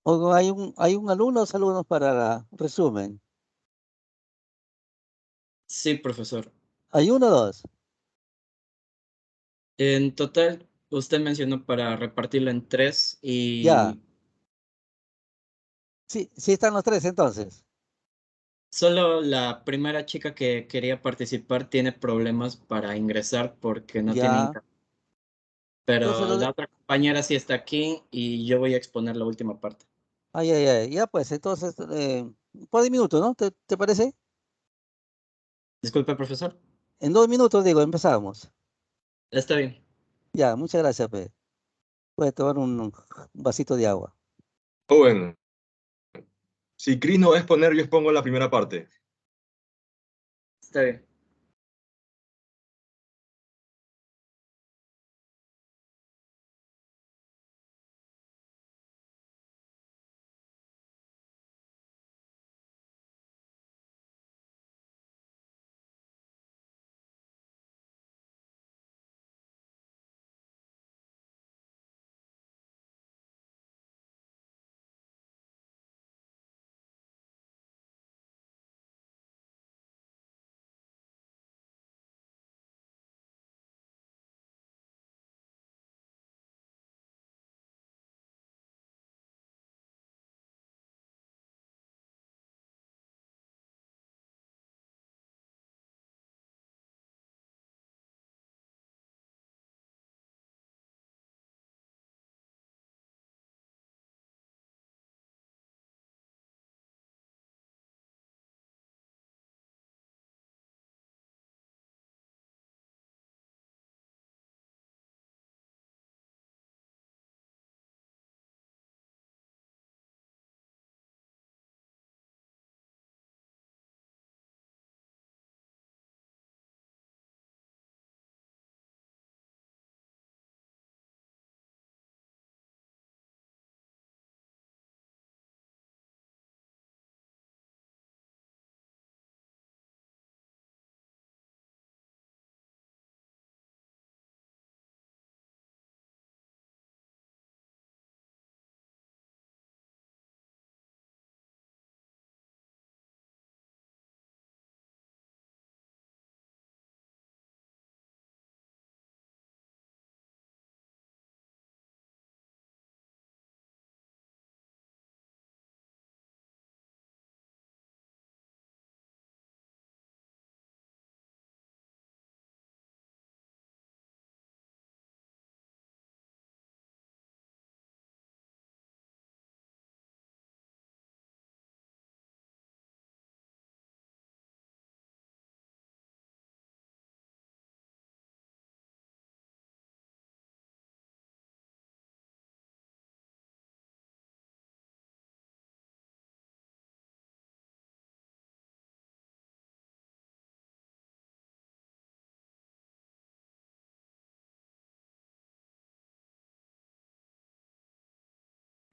O hay un alumno o dos alumnos para resumen. Sí, profesor. ¿Hay uno o dos? En total, usted mencionó para repartirlo en 3 Ya. y Sí, sí están los tres entonces. solo la primera chica que quería participar tiene problemas para ingresar porque no tiene Ya. internet. Entonces, Pero la otra compañera sí está aquí y yo voy a exponer la última parte. ay, ay, ay. Ya pues, entonces, por 10 minutos, ¿no? ¿Te parece? Disculpe, profesor. En 2 minutos, digo, empezamos. Está bien. Ya, muchas gracias, Pe. Voy a tomar un vasito de agua. Joven, si Chris no va a exponer, yo expongo la primera parte. Está bien.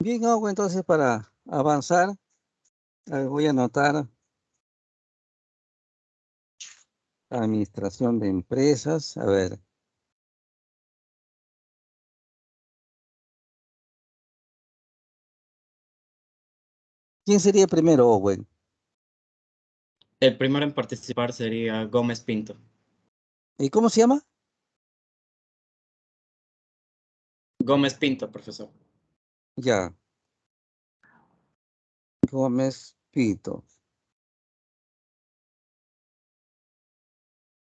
Bien, hago entonces para avanzar. Voy a anotar administración de empresas. A ver, ¿quién sería primero, Owen? El primero en participar sería Gómez Pinto. ¿Y cómo se llama? Gómez Pinto, profesor. Ya, Gómez Pito.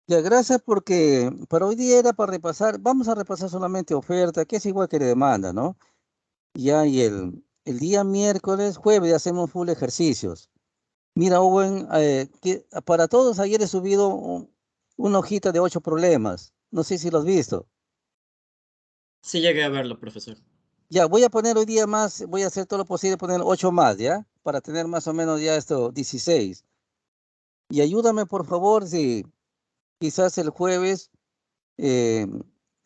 Ya, gracias porque para hoy día era para repasar, vamos a repasar solamente oferta, que es igual que la demanda, ¿no? Ya, y el día miércoles, jueves, hacemos full ejercicios. Mira, Owen, que para todos ayer he subido una hojita de 8 problemas. No sé si lo has visto. Sí llegué a verlo, profesor. Ya, voy a poner hoy día más, voy a hacer todo lo posible, poner 8 más, ¿ya? Para tener más o menos ya esto, 16. Y ayúdame, por favor, si quizás el jueves eh,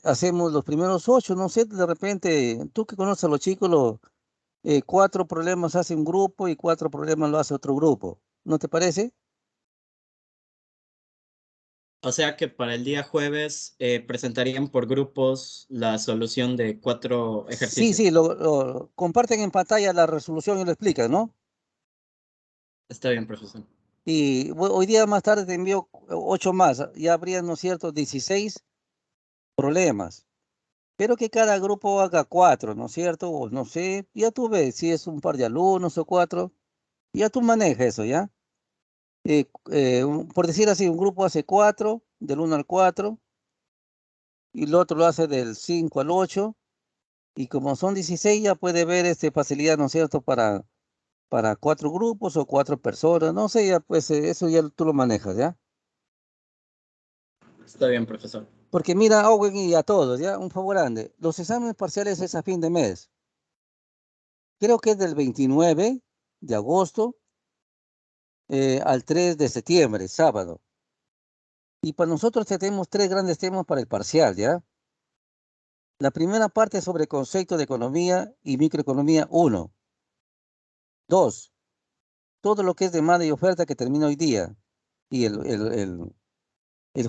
hacemos los primeros 8, no sé, de repente, tú que conoces a los chicos, 4 problemas hace un grupo y 4 problemas lo hace otro grupo. ¿No te parece? O sea que para el día jueves presentarían por grupos la solución de 4 Sí, ejercicios. sí, comparten en pantalla la resolución y lo explican, ¿no? Está bien, profesor. Y hoy día más tarde te envío 8 más. Ya habría, ¿no es cierto?, 16 problemas. Pero que cada grupo haga 4, ¿no es cierto? O no sé, ya tú ves si es un par de alumnos o 4. Ya tú manejas eso, ¿ya? Por decir así, un grupo hace 4, del 1 al 4, y el otro lo hace del 5 al 8. Y como son 16, ya puede ver facilidad, ¿no es cierto?, para 4 grupos o 4 personas. No sé, ya pues eso ya tú lo manejas, ¿ya? Está bien, profesor. Porque mira, Owen, y a todos, ¿ya? Un favor grande. Los exámenes parciales es a fin de mes. Creo que es del 29 de agosto al 3 de septiembre, sábado. Y para nosotros tenemos 3 grandes temas para el parcial, ¿ya? La primera parte es sobre concepto de economía y microeconomía 1. 2, todo lo que es demanda y oferta que termina hoy día. Y el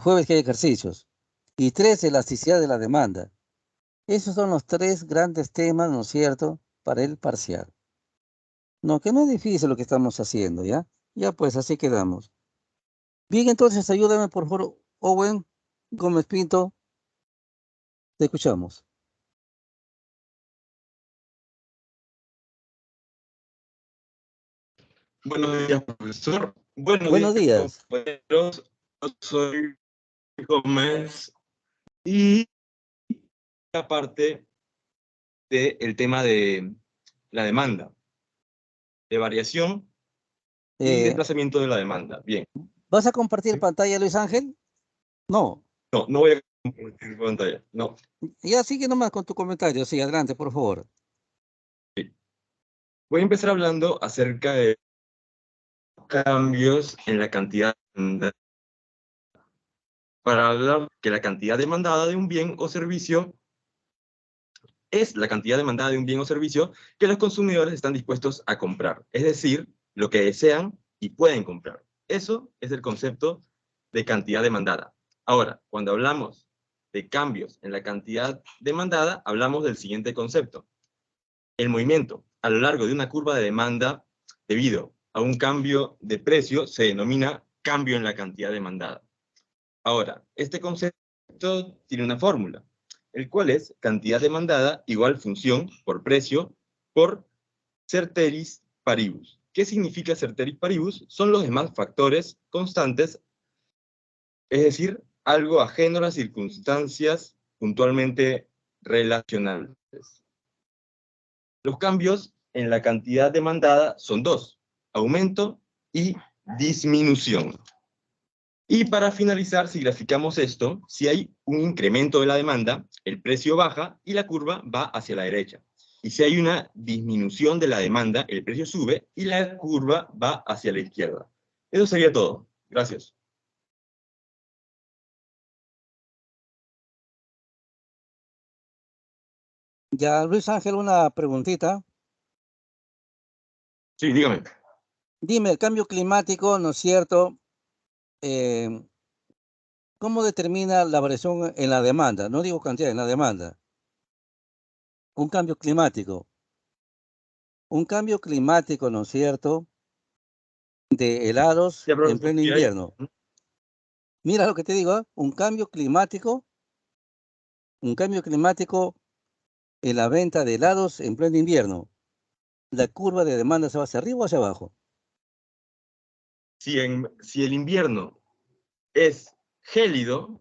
jueves que hay ejercicios. Y 3, elasticidad de la demanda. Esos son los 3 grandes temas, ¿no es cierto?, para el parcial. No, que no es difícil lo que estamos haciendo, ¿ya? Ya pues, así quedamos. Bien, entonces ayúdame, por favor, Owen Gómez Pinto. Te escuchamos. Buenos días, profesor. Buenos días, Buenos días. compañeros. Yo soy Gómez y aparte del tema de la demanda, de variación y Eh, desplazamiento de la demanda. Bien. ¿Vas a compartir pantalla, Luis Ángel? No. No, no voy a compartir pantalla. No. Ya sigue nomás con tu comentario. Sí, adelante, por favor. Voy a empezar hablando acerca de cambios en la cantidad demandada. Para hablar que la cantidad demandada de un bien o servicio es la cantidad demandada de un bien o servicio que los consumidores están dispuestos a comprar, es decir, lo que desean y pueden comprar. Eso es el concepto de cantidad demandada. Ahora, cuando hablamos de cambios en la cantidad demandada, hablamos del siguiente concepto. El movimiento a lo largo de una curva de demanda debido a un cambio de precio se denomina cambio en la cantidad demandada. Ahora, este concepto tiene una fórmula, el cual es cantidad demandada igual función por precio por ceteris paribus. ¿Qué significa ceteris paribus? Son los demás factores constantes, es decir, algo ajeno a las circunstancias puntualmente relacionables. Los cambios en la cantidad demandada son 2, aumento y disminución. Y para finalizar, si graficamos esto, si hay un incremento de la demanda, el precio baja y la curva va hacia la derecha. Y si hay una disminución de la demanda, el precio sube y la curva va hacia la izquierda. Eso sería todo. Gracias. Ya, Luis Ángel, una preguntita. Sí, dígame. Dime, el cambio climático, ¿no es cierto? Eh, ¿Cómo determina la variación en la demanda? No digo cantidad, en la demanda. Un cambio climático. Un cambio climático, ¿no es cierto?, de helados Ya, en profesor, pleno invierno. Mira lo que te digo, ¿eh? Un cambio climático en la venta de helados en pleno invierno. La curva de demanda se va hacia arriba o hacia abajo. Si el invierno es gélido,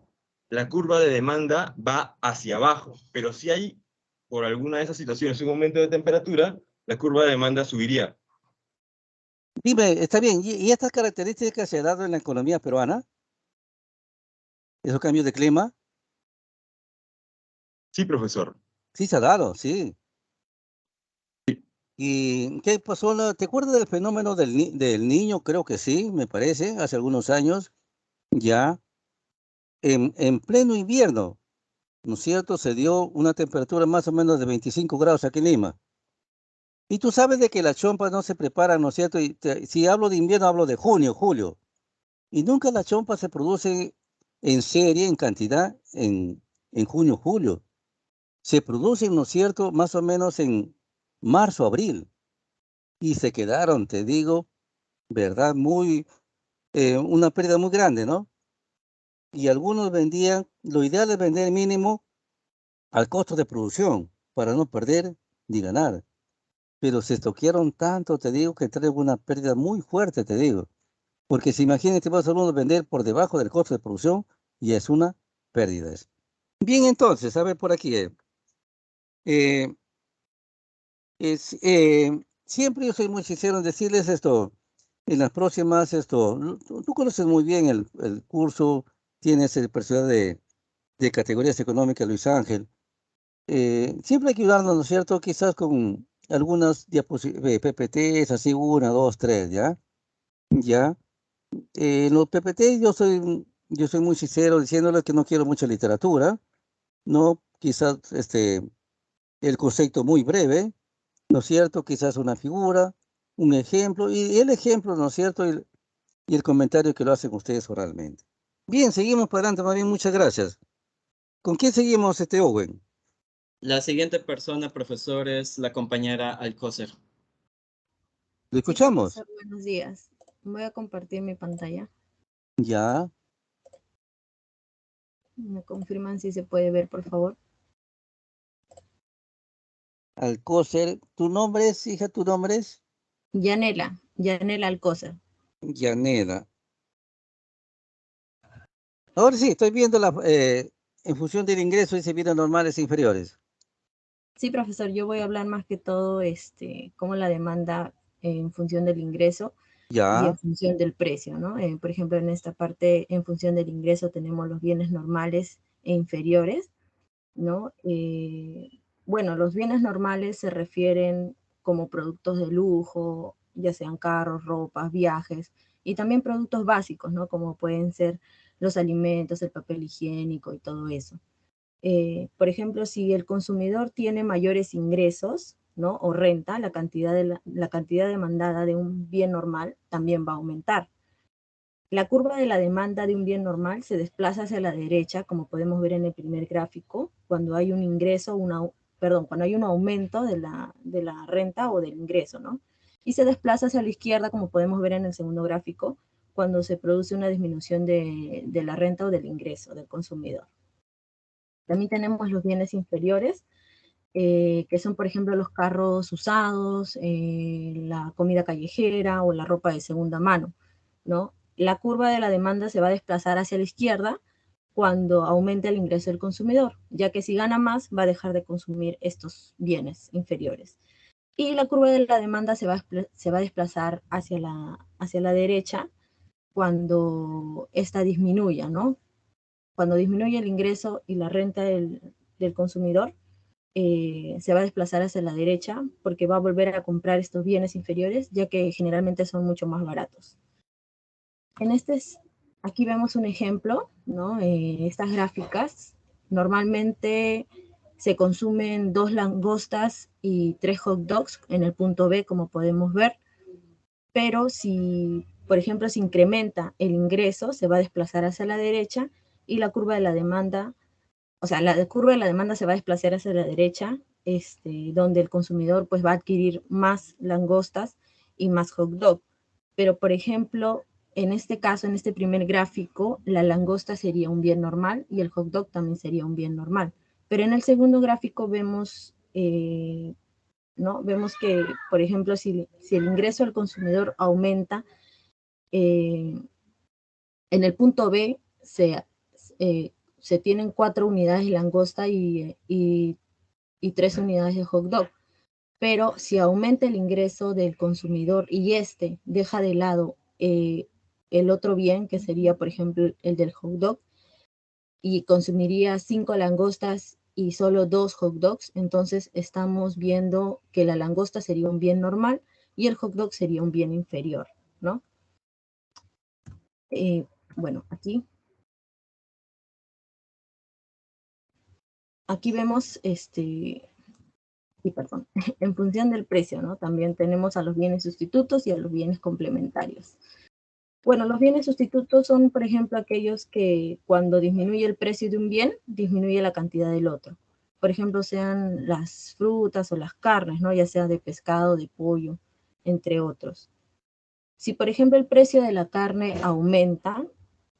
la curva de demanda va hacia abajo. Pero si hay, por alguna de esas situaciones, un aumento de temperatura, la curva de demanda subiría. Dime, está bien, ¿y estas características se han dado en la economía peruana? ¿Esos cambios de clima? Sí, profesor. Sí, se ha dado, sí. ¿Y qué pasó? ¿Te acuerdas del fenómeno del niño? Creo que sí, me parece, hace algunos años, ya, en pleno invierno, ¿no es cierto? Se dio una temperatura más o menos de 25 grados aquí en Lima. Y tú sabes de que las chompas no se preparan, ¿no es cierto? Si hablo de invierno, hablo de junio, julio. Y nunca las chompas se producen en serie, en cantidad, en junio, julio. Se producen, ¿no es cierto?, más o menos en marzo, abril. Y se quedaron, te digo, ¿verdad? Una pérdida muy grande, ¿no? Y algunos vendían, lo ideal es vender mínimo al costo de producción para no perder ni ganar. Pero se estoquearon tanto, te digo, que trae una pérdida muy fuerte, te digo. Porque si imagínate, vas a uno vender por debajo del costo de producción y es una pérdida. Bien, entonces, a ver por aquí. Eh, siempre yo soy muy sincero en decirles esto. En las próximas, tú conoces muy bien el curso, tienes el personal de categorías económicas, Luis Ángel. Siempre hay que ayudarnos, ¿no es cierto? Quizás con algunas PPTs, así una, dos, tres, ¿ya? ¿Ya? En los PPT yo soy muy sincero diciéndoles que no quiero mucha literatura, ¿no? Quizás el concepto muy breve, ¿no es cierto? Quizás una figura, un ejemplo, y el ejemplo, ¿no es cierto? Y el comentario que lo hacen ustedes oralmente. Bien, seguimos para adelante, más bien, muchas gracias. ¿Con quién seguimos, Owen? La siguiente persona, profesor, es la compañera Alcocer. ¿Lo Sí, escuchamos? profesor, buenos días. Voy a compartir mi pantalla. Ya. ¿Me confirman si se puede ver, por favor? Alcócer, ¿tu nombre es, hija, tu nombre es? Yanela Alcócer. Yaneda. Ahora sí, estoy viendo en función del ingreso, dice bienes normales e inferiores. Sí, profesor, yo voy a hablar más que todo, cómo la demanda en función del ingreso y en Ya, función del precio, ¿no? Por ejemplo, en esta parte, en función del ingreso, tenemos los bienes normales e inferiores, ¿no? Bueno, los bienes normales se refieren como productos de lujo, ya sean carros, ropas, viajes, y también productos básicos, ¿no? Como pueden ser los alimentos, el papel higiénico y todo eso. Por ejemplo, si el consumidor tiene mayores ingresos, ¿no? O renta, la cantidad demandada de un bien normal también va a aumentar. La curva de la demanda de un bien normal se desplaza hacia la derecha, como podemos ver en el primer gráfico, cuando hay un ingreso, cuando hay un aumento de la renta o del ingreso, ¿no? Y se desplaza hacia la izquierda, como podemos ver en el segundo gráfico, cuando se produce una disminución de la renta o del ingreso del consumidor. También tenemos los bienes inferiores, que son, por ejemplo, los carros usados, la comida callejera o la ropa de segunda mano, ¿no? La curva de la demanda se va a desplazar hacia la izquierda cuando aumente el ingreso del consumidor, ya que si gana más va a dejar de consumir estos bienes inferiores. Y la curva de la demanda se va a desplazar hacia la derecha cuando esta disminuya, ¿no? Cuando disminuye el ingreso y la renta del consumidor, se va a desplazar hacia la derecha porque va a volver a comprar estos bienes inferiores, ya que generalmente son mucho más baratos. Aquí vemos un ejemplo, ¿no? Estas gráficas, normalmente se consumen 2 langostas y 3 hot dogs en el punto B, como podemos ver, pero si, por ejemplo, se incrementa el ingreso, se va a desplazar hacia la derecha y la curva de la demanda, o sea, la curva de la demanda se va a desplazar hacia la derecha, donde el consumidor pues va a adquirir más langostas y más hot dog. Pero, por ejemplo, en este caso, en este primer gráfico, la langosta sería un bien normal y el hot dog también sería un bien normal. Pero en el segundo gráfico vemos, ¿no? Vemos que, por ejemplo, si el ingreso del consumidor aumenta, en el punto B se tienen 4 unidades de langosta y 3 unidades de hot dog. Pero si aumenta el ingreso del consumidor y deja de lado el otro bien, que sería, por ejemplo, el del hot dog, y consumiría 5 langostas y solo 2 hot dogs, entonces estamos viendo que la langosta sería un bien normal y el hot dog sería un bien inferior, ¿no? Bueno, aquí vemos, perdón, en función del precio, ¿no? También tenemos a los bienes sustitutos y a los bienes complementarios. Bueno, los bienes sustitutos son, por ejemplo, aquellos que cuando disminuye el precio de un bien, disminuye la cantidad del otro. Por ejemplo, sean las frutas o las carnes, ¿no? Ya sea de pescado, de pollo, entre otros. Si, por ejemplo, el precio de la carne aumenta,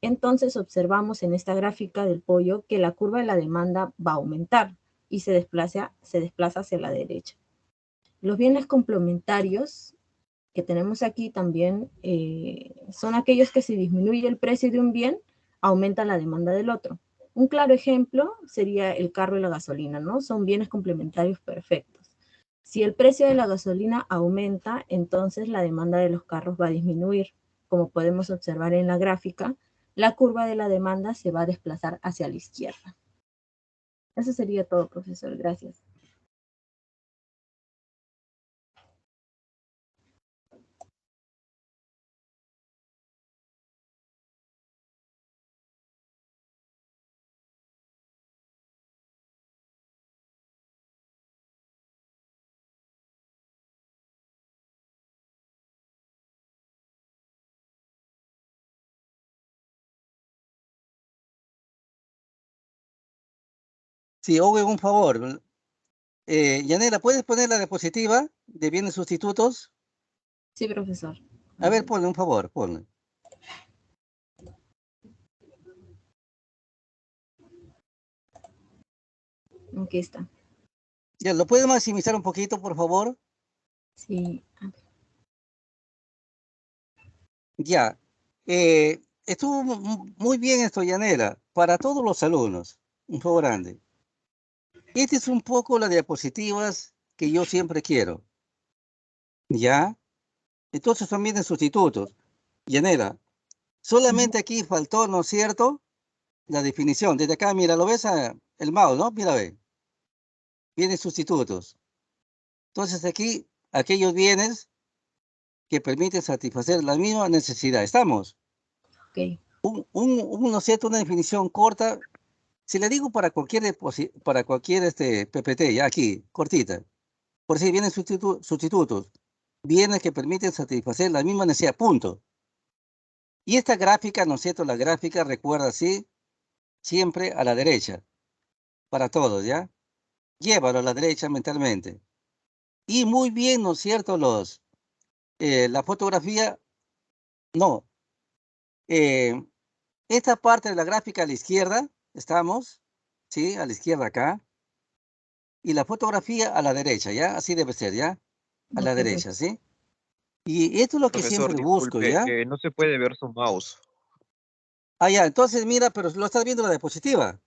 entonces observamos en esta gráfica del pollo que la curva de la demanda va a aumentar y se desplaza hacia la derecha. Los bienes complementarios que tenemos aquí también son aquellos que si disminuye el precio de un bien, aumenta la demanda del otro. Un claro ejemplo sería el carro y la gasolina, ¿no? Son bienes complementarios perfectos. Si el precio de la gasolina aumenta, entonces la demanda de los carros va a disminuir. Como podemos observar en la gráfica, la curva de la demanda se va a desplazar hacia la izquierda. Eso sería todo, profesor. Gracias. Sí, Owen, un favor. Yanela, ¿puedes poner la diapositiva de bienes sustitutos? Sí, profesor. A ver, ponle, un favor, ponle. Aquí está. Ya, ¿lo puedes maximizar un poquito, por favor? Sí. Ya. Estuvo muy bien esto, Yanela, para todos los alumnos. Un favor grande. Este es un poco las diapositivas que yo siempre quiero. ¿Ya? Entonces son bienes sustitutos. Yanela, solamente aquí faltó, ¿no es cierto?, la definición. Desde acá, mira, lo ves el mouse, ¿no? Mira, ve. Bienes sustitutos. Entonces aquí, aquellos bienes que permiten satisfacer la misma necesidad. ¿Estamos? Ok. ¿No es cierto?, una definición corta. Si le digo para cualquier, PPT, ya aquí, cortita. Por si vienen sustitutos. Bienes que permiten satisfacer la misma necesidad. Punto. Y esta gráfica, ¿no es cierto? La gráfica recuerda así, siempre a la derecha. Para todos, ¿ya? Llévalo a la derecha mentalmente. Y muy bien, ¿no es cierto? La fotografía, no. Esta parte de la gráfica a la izquierda, estamos, ¿sí? A la izquierda acá. Y la fotografía a la derecha, ¿ya? Así debe ser, ¿ya? A la Ok, derecha, ¿sí? Y esto es lo que Profesor, siempre busco, disculpe, ¿ya? no se puede ver su mouse. Ah, ya, entonces mira, pero lo estás viendo la diapositiva.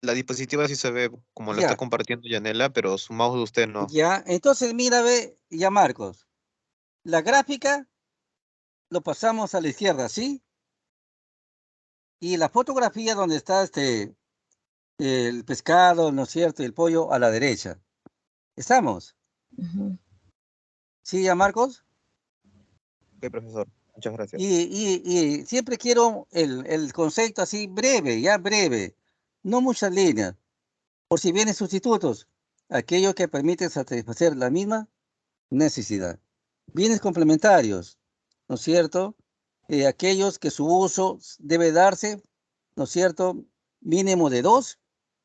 La diapositiva sí se ve como la está Ya, compartiendo Yanela, pero su mouse de usted no. ya. Entonces mira, ve, ya Marcos. La gráfica lo pasamos a la izquierda, ¿sí? Y la fotografía donde está el pescado, ¿no es cierto? Y el pollo a la derecha. ¿Estamos? Ujú. ¿Sí, ya Marcos? Ok, profesor, muchas gracias. Y siempre quiero el concepto así breve, ya breve. No muchas líneas. Por si vienen sustitutos, aquello que permite satisfacer la misma necesidad. Bienes complementarios, ¿no es cierto? Aquellos que su uso debe darse, ¿no es cierto?, mínimo de 2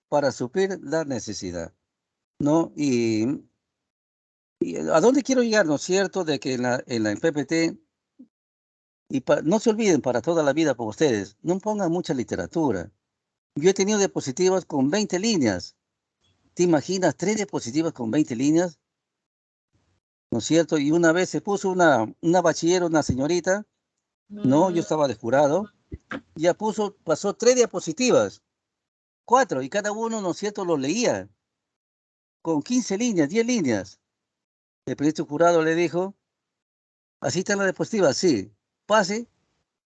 para suplir la necesidad, ¿no? Y ¿a dónde quiero llegar, no es cierto?, de que en la PPT, no se olviden para toda la vida por ustedes, no pongan mucha literatura. Yo he tenido diapositivas con 20 líneas. ¿Te imaginas 3 diapositivas con 20 líneas? ¿No es cierto? Y una vez se puso una bachiller, una señorita, no, yo estaba de jurado, ya pasó 3 diapositivas, 4, y cada uno, ¿no es cierto?, lo leía, con 15 líneas, 10 líneas. El periodista jurado le dijo, así está la diapositiva, sí, pase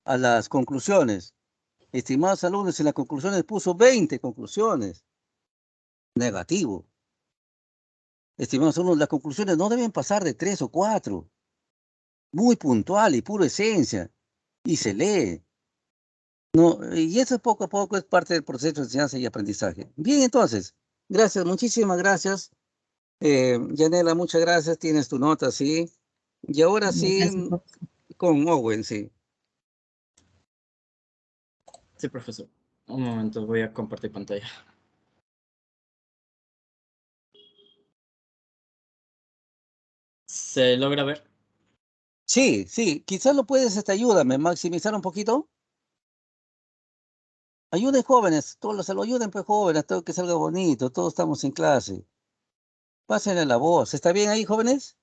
a las conclusiones. Estimados alumnos, en las conclusiones puso 20 conclusiones. Negativo. Estimados alumnos, las conclusiones no deben pasar de 3 o 4. Muy puntual y pura esencia. Y se lee. No, y eso poco a poco es parte del proceso de enseñanza y aprendizaje. Bien, entonces, gracias, muchísimas gracias. Yanela, muchas gracias. Tienes tu nota, sí. Y ahora sí, Gracias, profesor. con Owen, sí. Sí, profesor. Un momento, voy a compartir pantalla. ¿Se logra ver? Sí, sí, quizás lo puedes, ayúdame, maximizar un poquito. Ayuden jóvenes, todos se lo ayuden pues jóvenes, todo que salga bonito, todos estamos en clase. Pásenle la voz. ¿Está bien ahí, jóvenes?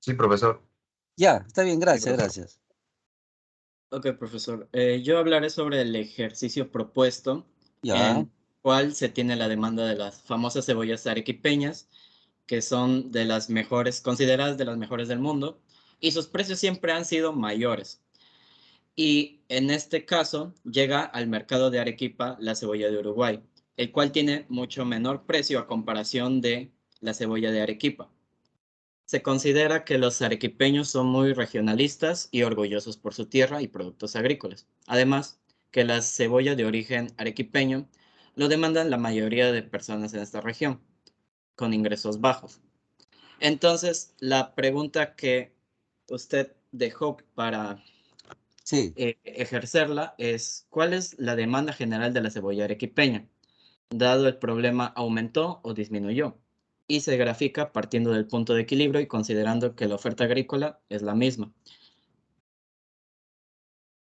Sí, profesor. Ya, está bien, Sí, gracias, profesor. gracias. Ok, profesor. Yo hablaré sobre el ejercicio propuesto en Ya, el cual se tiene la demanda de las famosas cebollas arequipeñas, que son de las mejores, consideradas de las mejores del mundo, y sus precios siempre han sido mayores. Y en este caso llega al mercado de Arequipa la cebolla de Uruguay, el cual tiene mucho menor precio a comparación de la cebolla de Arequipa. Se considera que los arequipeños son muy regionalistas y orgullosos por su tierra y productos agrícolas. Además, que la cebolla de origen arequipeño lo demandan la mayoría de personas en esta región, con ingresos bajos. Entonces, la pregunta que usted dejó para sí. ejercerla es, ¿cuál es la demanda general de la cebolla arequipeña? Dado el problema, ¿aumentó o disminuyó? Y se grafica partiendo del punto de equilibrio y considerando que la oferta agrícola es la misma.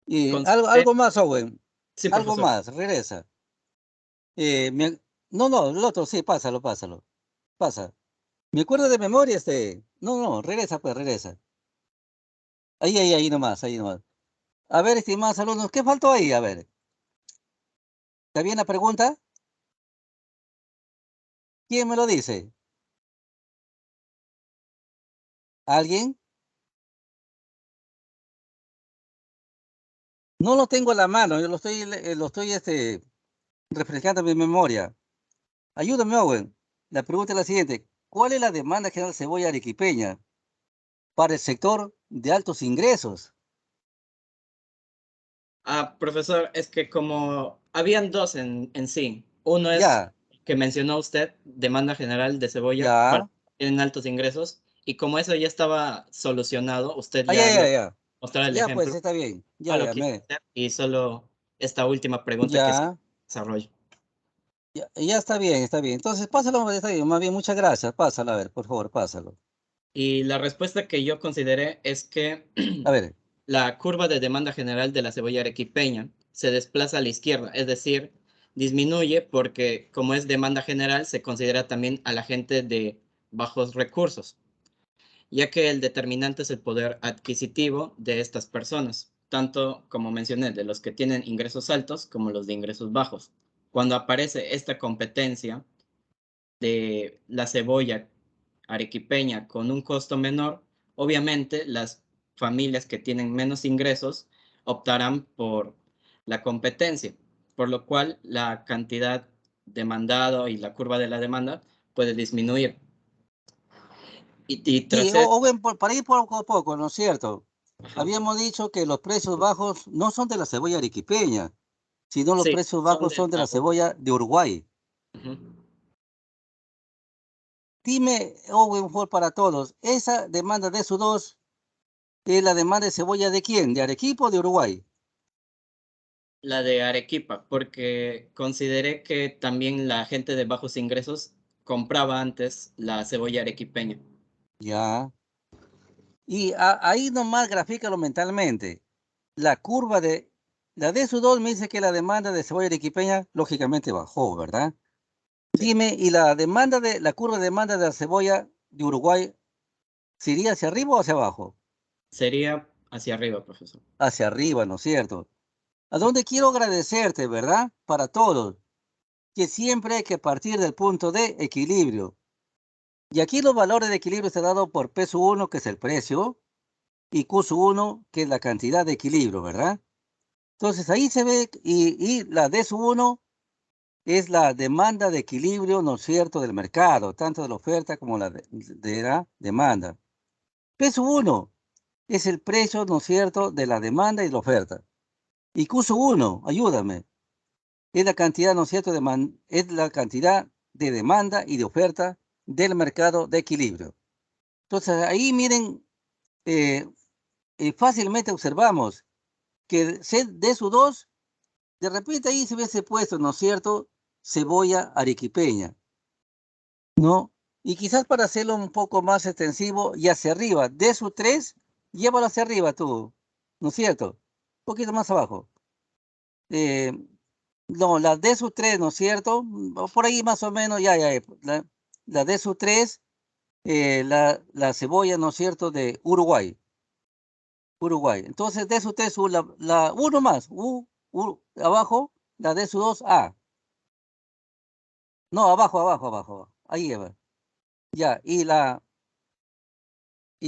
Y Considere- algo más, Owen. Sí, Algo profesor. más, regresa. Eh, me- No, no, el otro, sí, pásalo, pásalo. Pasa. Me acuerdo de memoria este. No, no, regresa, pues, regresa. Ahí nomás, ahí nomás. A ver, estimados alumnos, ¿qué faltó ahí? A ver, ¿está bien la pregunta? ¿Quién me lo dice? ¿Alguien? No lo tengo a la mano, yo lo estoy refrescando en mi memoria. Ayúdame, Owen. La pregunta es la siguiente. ¿Cuál es la demanda general de cebolla arequipeña para el sector de altos ingresos? Profesor, es que como habían dos en sí. Uno es Ya, que mencionó usted, demanda general de cebolla para ya. en altos ingresos, y como eso ya estaba solucionado, usted Ah, ya, ya ya, dio ya. mostrar el Ya, pues ejemplo. está bien. No Ya, lo ya, quise hacer y solo esta última pregunta que se ya, desarrolla. ya está bien, está bien. Entonces, pásalo, está bien. Más bien, muchas gracias. Pásalo, a ver, por favor, pásalo. Y la respuesta que yo consideré es que A ver, la curva de demanda general de la cebolla arequipeña se desplaza a la izquierda, es decir, disminuye porque como es demanda general se considera también a la gente de bajos recursos, ya que el determinante es el poder adquisitivo de estas personas, tanto como mencioné, de los que tienen ingresos altos como los de ingresos bajos. Cuando aparece esta competencia de la cebolla arequipeña con un costo menor, obviamente las familias que tienen menos ingresos optarán por la competencia, por lo cual la cantidad demandada y la curva de la demanda puede disminuir. Y sí, tras esto, Owen, para ir poco a poco, ¿no es cierto? ajá, Habíamos dicho que los precios bajos no son de la cebolla arequipeña, sino los sí, precios son bajos de son de la la cebolla de Uruguay. ujú. Dime, Owen, por para todos, ¿esa demanda de SU2 es la demanda de cebolla de quién? ¿De Arequipa o de Uruguay? La de Arequipa, porque consideré que también la gente de bajos ingresos compraba antes la cebolla arequipeña. Ya. Y ahí nomás grafícalo mentalmente. La de SU2 me dice que la demanda de cebolla arequipeña lógicamente bajó, ¿verdad? Sí, Dime, ¿y la curva de demanda de la cebolla de Uruguay sería hacia arriba o hacia abajo? sería hacia arriba, profesor. Hacia arriba, ¿no es cierto? A donde quiero agradecerte, ¿verdad? Para todos, que siempre hay que partir del punto de equilibrio. Y aquí los valores de equilibrio están dados por P1, que es el precio, y Q1, que es la cantidad de equilibrio, ¿verdad? Entonces ahí se ve, y la D1 es la demanda de equilibrio, ¿no es cierto?, del mercado, tanto de la oferta como de la demanda. P1 es el precio, ¿no es cierto?, de la demanda y la oferta. Y Q1, ayúdame, es la cantidad, ¿no es cierto?, es la cantidad de demanda y de oferta del mercado de equilibrio. Entonces ahí miren, eh, fácilmente observamos que D2 De repente ahí se hubiese puesto, ¿no es cierto?, cebolla arequipeña, ¿no? Y quizás para hacerlo un poco más extensivo y hacia arriba, de su 3, llévalo hacia arriba tú, ¿no es cierto? Un poquito más abajo. Eh, no, la de su 3, ¿no es cierto? Por ahí más o menos, ya. La de su 3, la cebolla, ¿no es cierto?, de Uruguay. Uruguay. Entonces, de su 3, la uno más, abajo, la de su 2, A. No, abajo. Ahí va. Ya, y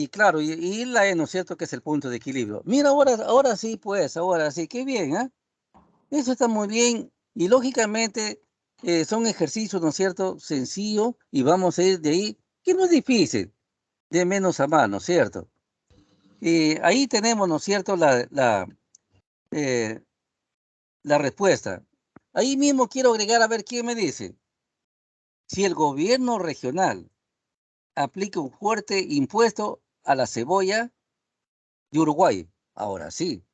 claro, y la E, ¿no es cierto?, que es el punto de equilibrio. Mira, ahora sí, pues, ahora sí, qué bien, ¿ah? Eso está muy bien. Y lógicamente son ejercicios, ¿no es cierto?, sencillos, y vamos a ir de ahí, que no es difícil, de menos a más, ¿no es cierto? Ahí tenemos, ¿no es cierto?, eh, la respuesta. Ahí mismo quiero agregar a ver quién me dice. Si el gobierno regional aplica un fuerte impuesto a la cebolla de Uruguay, ahora sí.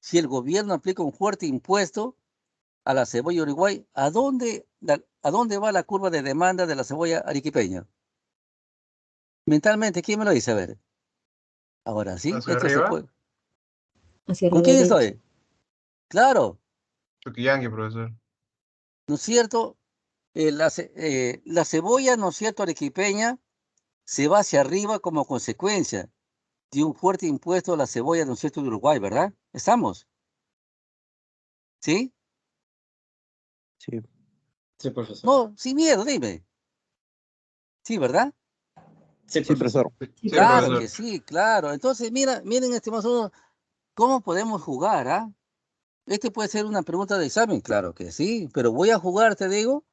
Si el gobierno aplica un fuerte impuesto a la cebolla de Uruguay, ¿a dónde va la curva de demanda de la cebolla arequipeña? Mentalmente, ¿quién me lo dice? A ver. Ahora sí, ¿Hacia esto se arriba? puede. Hacia ¿Con la quién derecha. estoy? Claro, Chuquillanqui, profesor. ¿no es cierto? La cebolla, ¿no es cierto?, arequipeña se va hacia arriba como consecuencia de un fuerte impuesto a la cebolla, ¿no es cierto?, de Uruguay, ¿verdad? ¿Estamos? ¿Sí? Sí. Sí, profesor. No, sin miedo, dime. Sí, ¿verdad? Sí, Sí, profesor. profesor. Sí, Sí, Claro profesor. que sí, claro. Entonces, miren, estimados alumnos, ¿cómo podemos jugar, ah? Este puede ser una pregunta de examen, claro que sí, pero voy a jugar, te digo,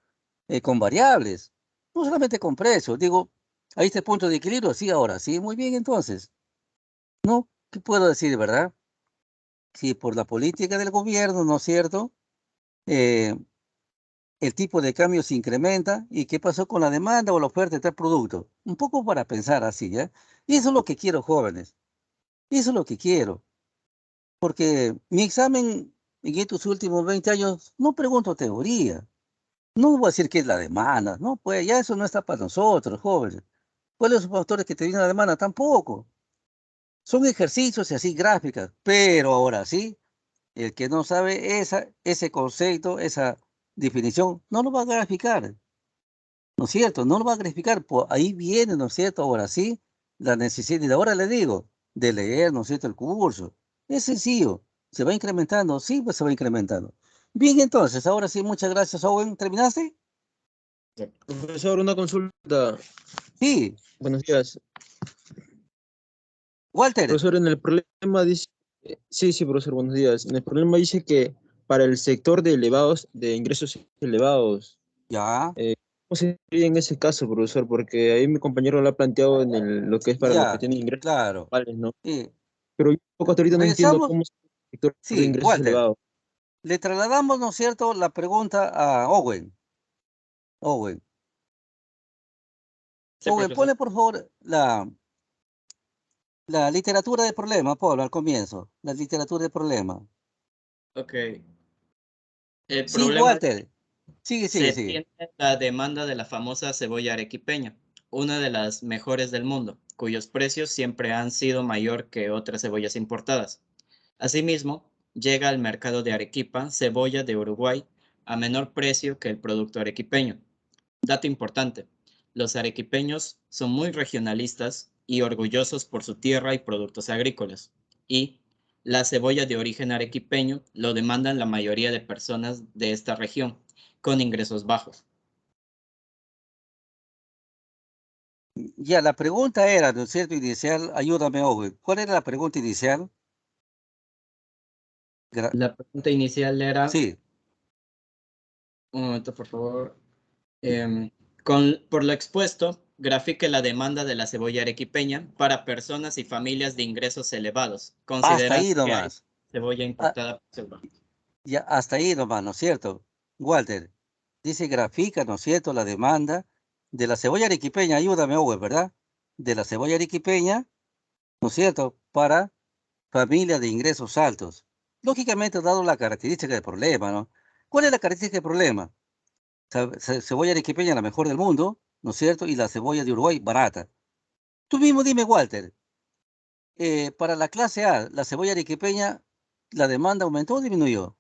con variables, no solamente con precios. Digo, ahí está el punto de equilibrio, sí, ahora, sí, muy bien, entonces. ¿No? ¿Qué puedo decir, verdad? Si por la política del gobierno, ¿no es cierto?, Eh, el tipo de cambio se incrementa y qué pasó con la demanda o la oferta de tal producto. Un poco para pensar así, ¿ya? Y eso es lo que quiero, jóvenes. Eso es lo que quiero. Porque mi examen en estos últimos 20 años no pregunto teoría. No voy a decir qué es la demanda. No, pues ya eso no está para nosotros, jóvenes. ¿Cuáles son los factores que te vienen la demanda? Tampoco. Son ejercicios y así gráficas. Pero ahora sí, el que no sabe ese concepto, esa definición, no lo va a graficar. ¿No es cierto? No lo va a graficar. Pues ahí viene, ¿no es cierto? Ahora sí, la necesidad. Y ahora le digo, de leer, ¿no es cierto?, el curso. Es sencillo. ¿Se va incrementando? Sí, pues se va incrementando. Bien, entonces, ahora sí, muchas gracias, Owen. ¿Terminaste? Profesor, una consulta. Sí. Buenos días. Walter, Profesor, en el problema dice, sí, profesor, buenos días. En el problema dice que para el sector de ingresos elevados, ya, ¿cómo sería en ese caso, profesor? Porque ahí mi compañero lo ha planteado lo que es para los que ya, tienen ingresos claro. normales, ¿no? Sí. Pero yo un poco hasta ahorita no entiendo Regresamos. cómo es el sector de Sí, ingresos Walter, elevados. le trasladamos, ¿no es cierto?, la pregunta a Owen. Owen, Sí, Owen, profesor. ponle por favor la literatura del problema, Pablo, al comienzo. La literatura del problema. Ok. El Sí, problema Walter. Sigue, sigue, se sigue. tiene la demanda de la famosa cebolla arequipeña, una de las mejores del mundo, cuyos precios siempre han sido mayor que otras cebollas importadas. Asimismo, llega al mercado de Arequipa cebolla de Uruguay a menor precio que el producto arequipeño. Dato importante, los arequipeños son muy regionalistas y orgullosos por su tierra y productos agrícolas, y la cebolla de origen arequipeño lo demandan la mayoría de personas de esta región, con ingresos bajos. Ya, la pregunta era, ¿no es cierto?, inicial, ayúdame, Owen. ¿Cuál era la pregunta inicial? La pregunta inicial era, Sí, un momento por favor, Em, por lo expuesto, grafique la demanda de la cebolla arequipeña para personas y familias de ingresos elevados, hasta considerando ahí que hay nomás. cebolla Ah, importada por cebo- ya, hasta ahí nomás, ¿no es cierto? Walter, dice grafica, ¿no es cierto?, la demanda de la cebolla arequipeña, ayúdame, Owen, ¿verdad? De la cebolla arequipeña, ¿no es cierto?, para familias de ingresos altos. Lógicamente, dado la característica del problema, ¿no? ¿Cuál es la característica del problema? Cebolla arequipeña, la mejor del mundo, ¿no es cierto? Y la cebolla de Uruguay, barata. Tú mismo dime, Walter, para la clase A, la cebolla arequipeña, ¿la demanda aumentó o disminuyó?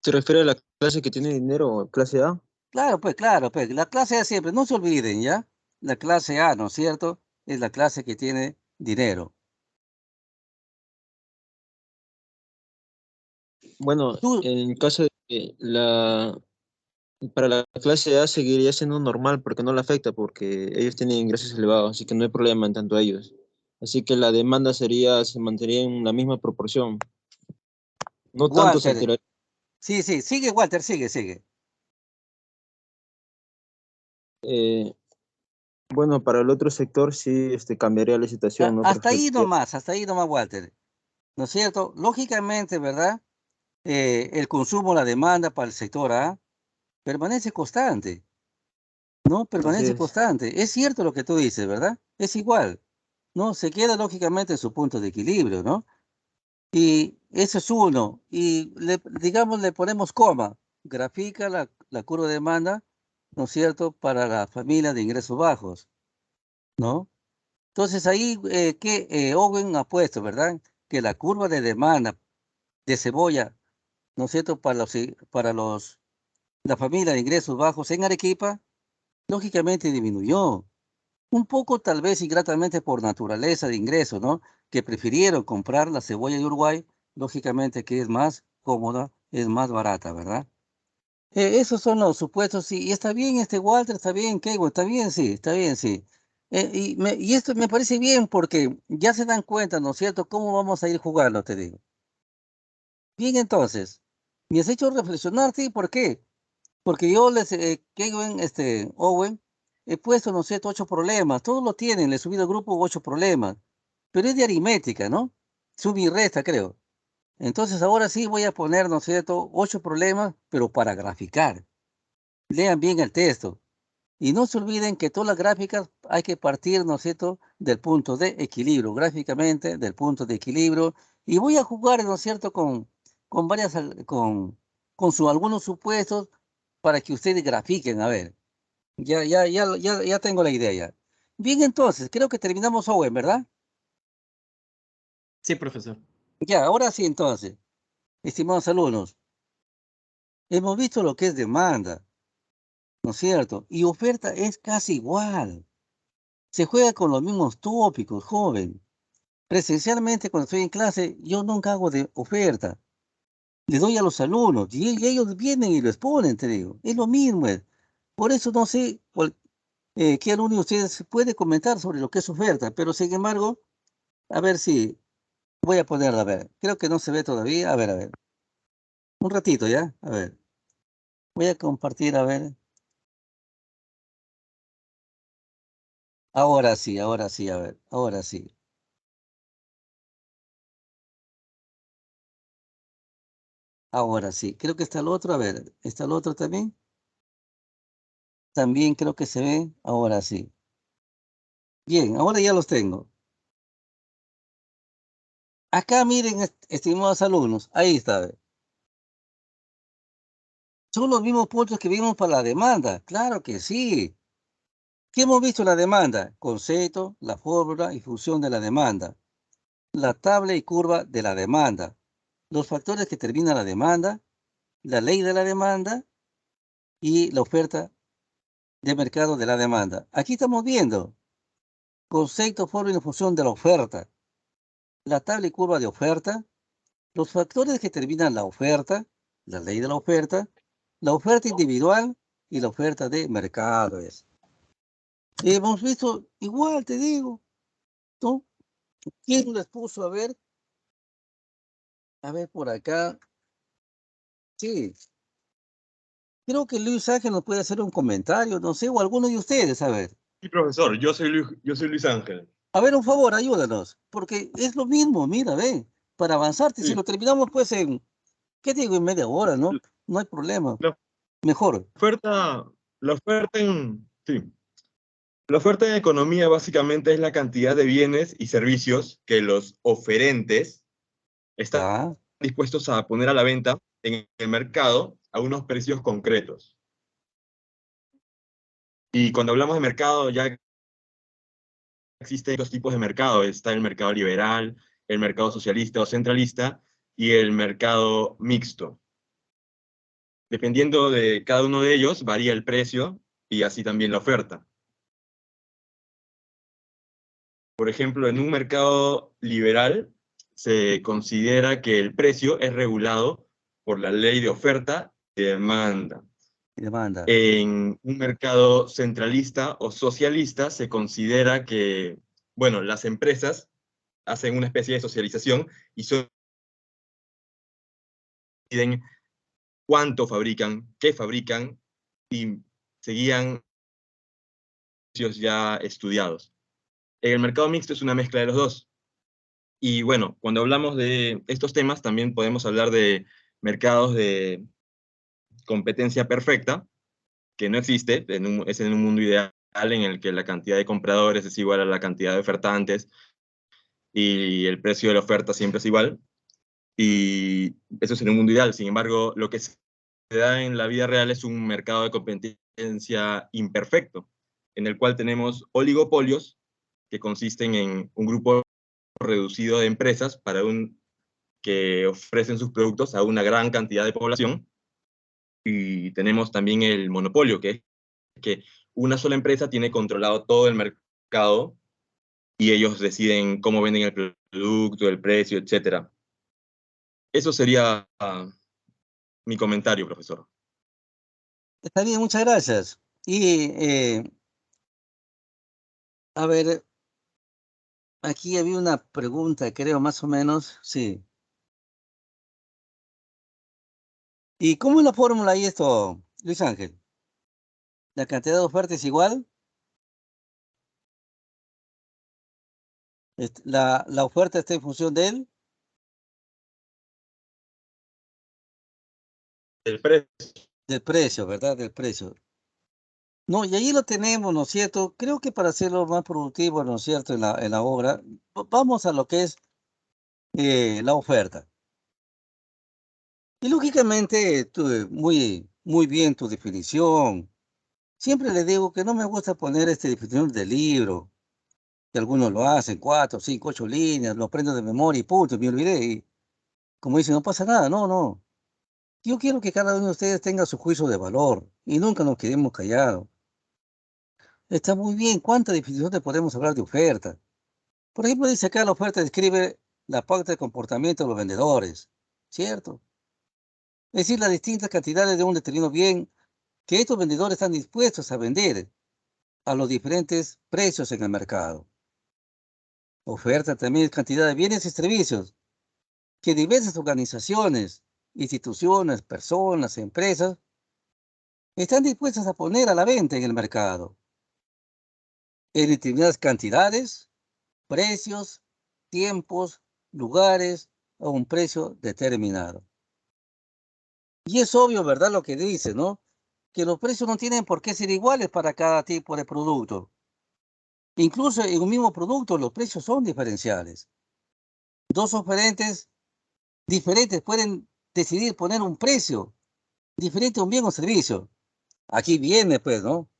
¿Se refiere a la clase que tiene dinero, clase A? Claro, pues, la clase A siempre, no se olviden, ¿ya? La clase A, ¿no es cierto? Es la clase que tiene dinero. Bueno, Tú, en caso de que para la clase A seguiría siendo normal porque no le afecta, porque ellos tienen ingresos elevados, así que no hay problema en tanto a ellos. Así que la demanda se mantendría en la misma proporción. No tanto se Walter, alteraría. sí, sí, sigue, Walter, sigue. eh, bueno, para el otro sector sí cambiaría la situación, ¿no? Hasta ahí nomás, Walter, ¿no es cierto? Lógicamente, ¿verdad? El consumo, la demanda para el sector A permanece constante, ¿no? Así Permanece es. constante. Es cierto lo que tú dices, ¿verdad? Es igual, ¿no? Se queda lógicamente en su punto de equilibrio, ¿no? Y eso es uno. Y digamos, le ponemos coma, grafica la curva de demanda, ¿no es cierto?, para la familia de ingresos bajos, ¿no? Entonces ahí, Owen ha puesto, ¿verdad? Que la curva de demanda de cebolla, ¿no es cierto?, la familia de ingresos bajos en Arequipa, lógicamente disminuyó. Un poco tal vez ingratamente por naturaleza de ingreso, ¿no? Que prefirieron comprar la cebolla de Uruguay, lógicamente que es más cómoda, es más barata, ¿verdad? Esos son los supuestos, y está bien Walter, está bien Keiko, está bien, sí, está bien, sí. Y esto me parece bien porque ya se dan cuenta, ¿no es cierto?, cómo vamos a ir jugando, te digo. Bien, entonces, me has hecho reflexionar, sí, ¿por qué? Porque yo Keiko, Owen, he puesto, ¿no es cierto?, 8 problemas, todos lo tienen, le he subido al grupo 8 problemas, pero es de aritmética, ¿no? Suma y resta, creo. Entonces ahora sí voy a poner, ¿no es cierto?, 8 problemas, pero para graficar. Lean bien el texto. Y no se olviden que todas las gráficas hay que partir, ¿no es cierto?, del punto de equilibrio, gráficamente del punto de equilibrio. Y voy a jugar, ¿no es cierto?, con algunos supuestos para que ustedes grafiquen. A ver, ya tengo la idea ya. Bien, entonces, creo que terminamos Owen, ¿verdad? Sí, profesor. Ya, ahora sí, entonces, estimados alumnos, hemos visto lo que es demanda, ¿no es cierto? Y oferta es casi igual. Se juega con los mismos tópicos, joven. Presencialmente, cuando estoy en clase, yo nunca hago de oferta. Le doy a los alumnos y ellos vienen y lo exponen, te digo. Es lo mismo. Por eso no sé qué alumno de ustedes puede comentar sobre lo que es oferta, pero sin embargo, a ver si voy a ponerla, a ver. Creo que no se ve todavía. A ver. Un ratito ya. A ver. Voy a compartir, a ver. Ahora sí, a ver. Ahora sí. Ahora sí. Creo que está el otro. A ver. ¿Está el otro también? También creo que se ve. Ahora sí. Bien, ahora ya los tengo. Acá miren, estimados alumnos. Ahí está. Ve. Son los mismos puntos que vimos para la demanda. Claro que sí. ¿Qué hemos visto en la demanda? Concepto, la fórmula y función de la demanda. La tabla y curva de la demanda. Los factores que determinan la demanda. La ley de la demanda y la oferta de mercado de la demanda. Aquí estamos viendo concepto, fórmula y función de la oferta. La tabla y curva de oferta. Los factores que determinan la oferta, la ley de la oferta individual y la oferta de mercado. Hemos visto igual, te digo, ¿no? ¿Quién les puso? A ver por acá. Sí, creo que Luis Ángel nos puede hacer un comentario, no sé, o alguno de ustedes, a ver. Sí, profesor, yo soy Luis Ángel. A ver, un favor, ayúdanos, porque es lo mismo, mira, ve, para avanzarte, si Sí, lo terminamos pues ¿qué digo? En media hora, ¿no? No hay problema. la Mejor. oferta, la oferta en, sí, La oferta en economía básicamente es la cantidad de bienes y servicios que los oferentes están ¿Ya? dispuestos a poner a la venta en el mercado a unos precios concretos. Y cuando hablamos de mercado, ya existen dos tipos de mercado. Está el mercado liberal, el mercado socialista o centralista y el mercado mixto. Dependiendo de cada uno de ellos, varía el precio y así también la oferta. Por ejemplo, en un mercado liberal se considera que el precio es regulado por la ley de oferta y demanda. Y demanda. En un mercado centralista o socialista se considera que, bueno, las empresas hacen una especie de socialización y deciden cuánto fabrican, qué fabrican y seguían precios ya estudiados. En el mercado mixto es una mezcla de los dos. Y bueno, cuando hablamos de estos temas también podemos hablar de mercados de competencia perfecta, que no existe, es en un mundo ideal en el que la cantidad de compradores es igual a la cantidad de ofertantes y el precio de la oferta siempre es igual. Y eso es en un mundo ideal. Sin embargo, lo que se da en la vida real es un mercado de competencia imperfecto, en el cual tenemos oligopolios que consisten en un grupo reducido de empresas que ofrecen sus productos a una gran cantidad de población. Y tenemos también el monopolio, que es que una sola empresa tiene controlado todo el mercado y ellos deciden cómo venden el producto, el precio, etc. Eso sería mi comentario, profesor. Está bien, muchas gracias. Y, a ver, aquí había una pregunta, creo, más o menos. Sí. ¿Y cómo es la fórmula ahí esto, Luis Ángel? ¿La cantidad de oferta es igual? ¿La oferta está en función de él? El precio. Del precio, ¿verdad? Del precio. No, y ahí lo tenemos, ¿no es cierto? Creo que para hacerlo más productivo, ¿no es cierto? En la obra, vamos a lo que es la oferta. Y lógicamente, muy bien tu definición. Siempre le digo que no me gusta poner esta definición de libro, que algunos lo hacen, 4, 5, 8 líneas, lo aprendo de memoria y punto, me olvidé. Y como dicen, no pasa nada, no, no. Yo quiero que cada uno de ustedes tenga su juicio de valor y nunca nos quedemos callados. Está muy bien, ¿cuántas definiciones podemos hablar de oferta? Por ejemplo, dice acá la oferta describe la pauta de comportamiento de los vendedores, ¿cierto? Es decir, las distintas cantidades de un determinado bien que estos vendedores están dispuestos a vender a los diferentes precios en el mercado. Oferta también es cantidad de bienes y servicios que diversas organizaciones, instituciones, personas, empresas están dispuestas a poner a la venta en el mercado en determinadas cantidades, precios, tiempos, lugares a un precio determinado. Y es obvio, ¿verdad? Lo que dice, ¿no? Que los precios no tienen por qué ser iguales para cada tipo de producto. Incluso en un mismo producto los precios son diferenciales. Dos oferentes diferentes pueden decidir poner un precio diferente a un bien o servicio. Aquí viene, pues, ¿no?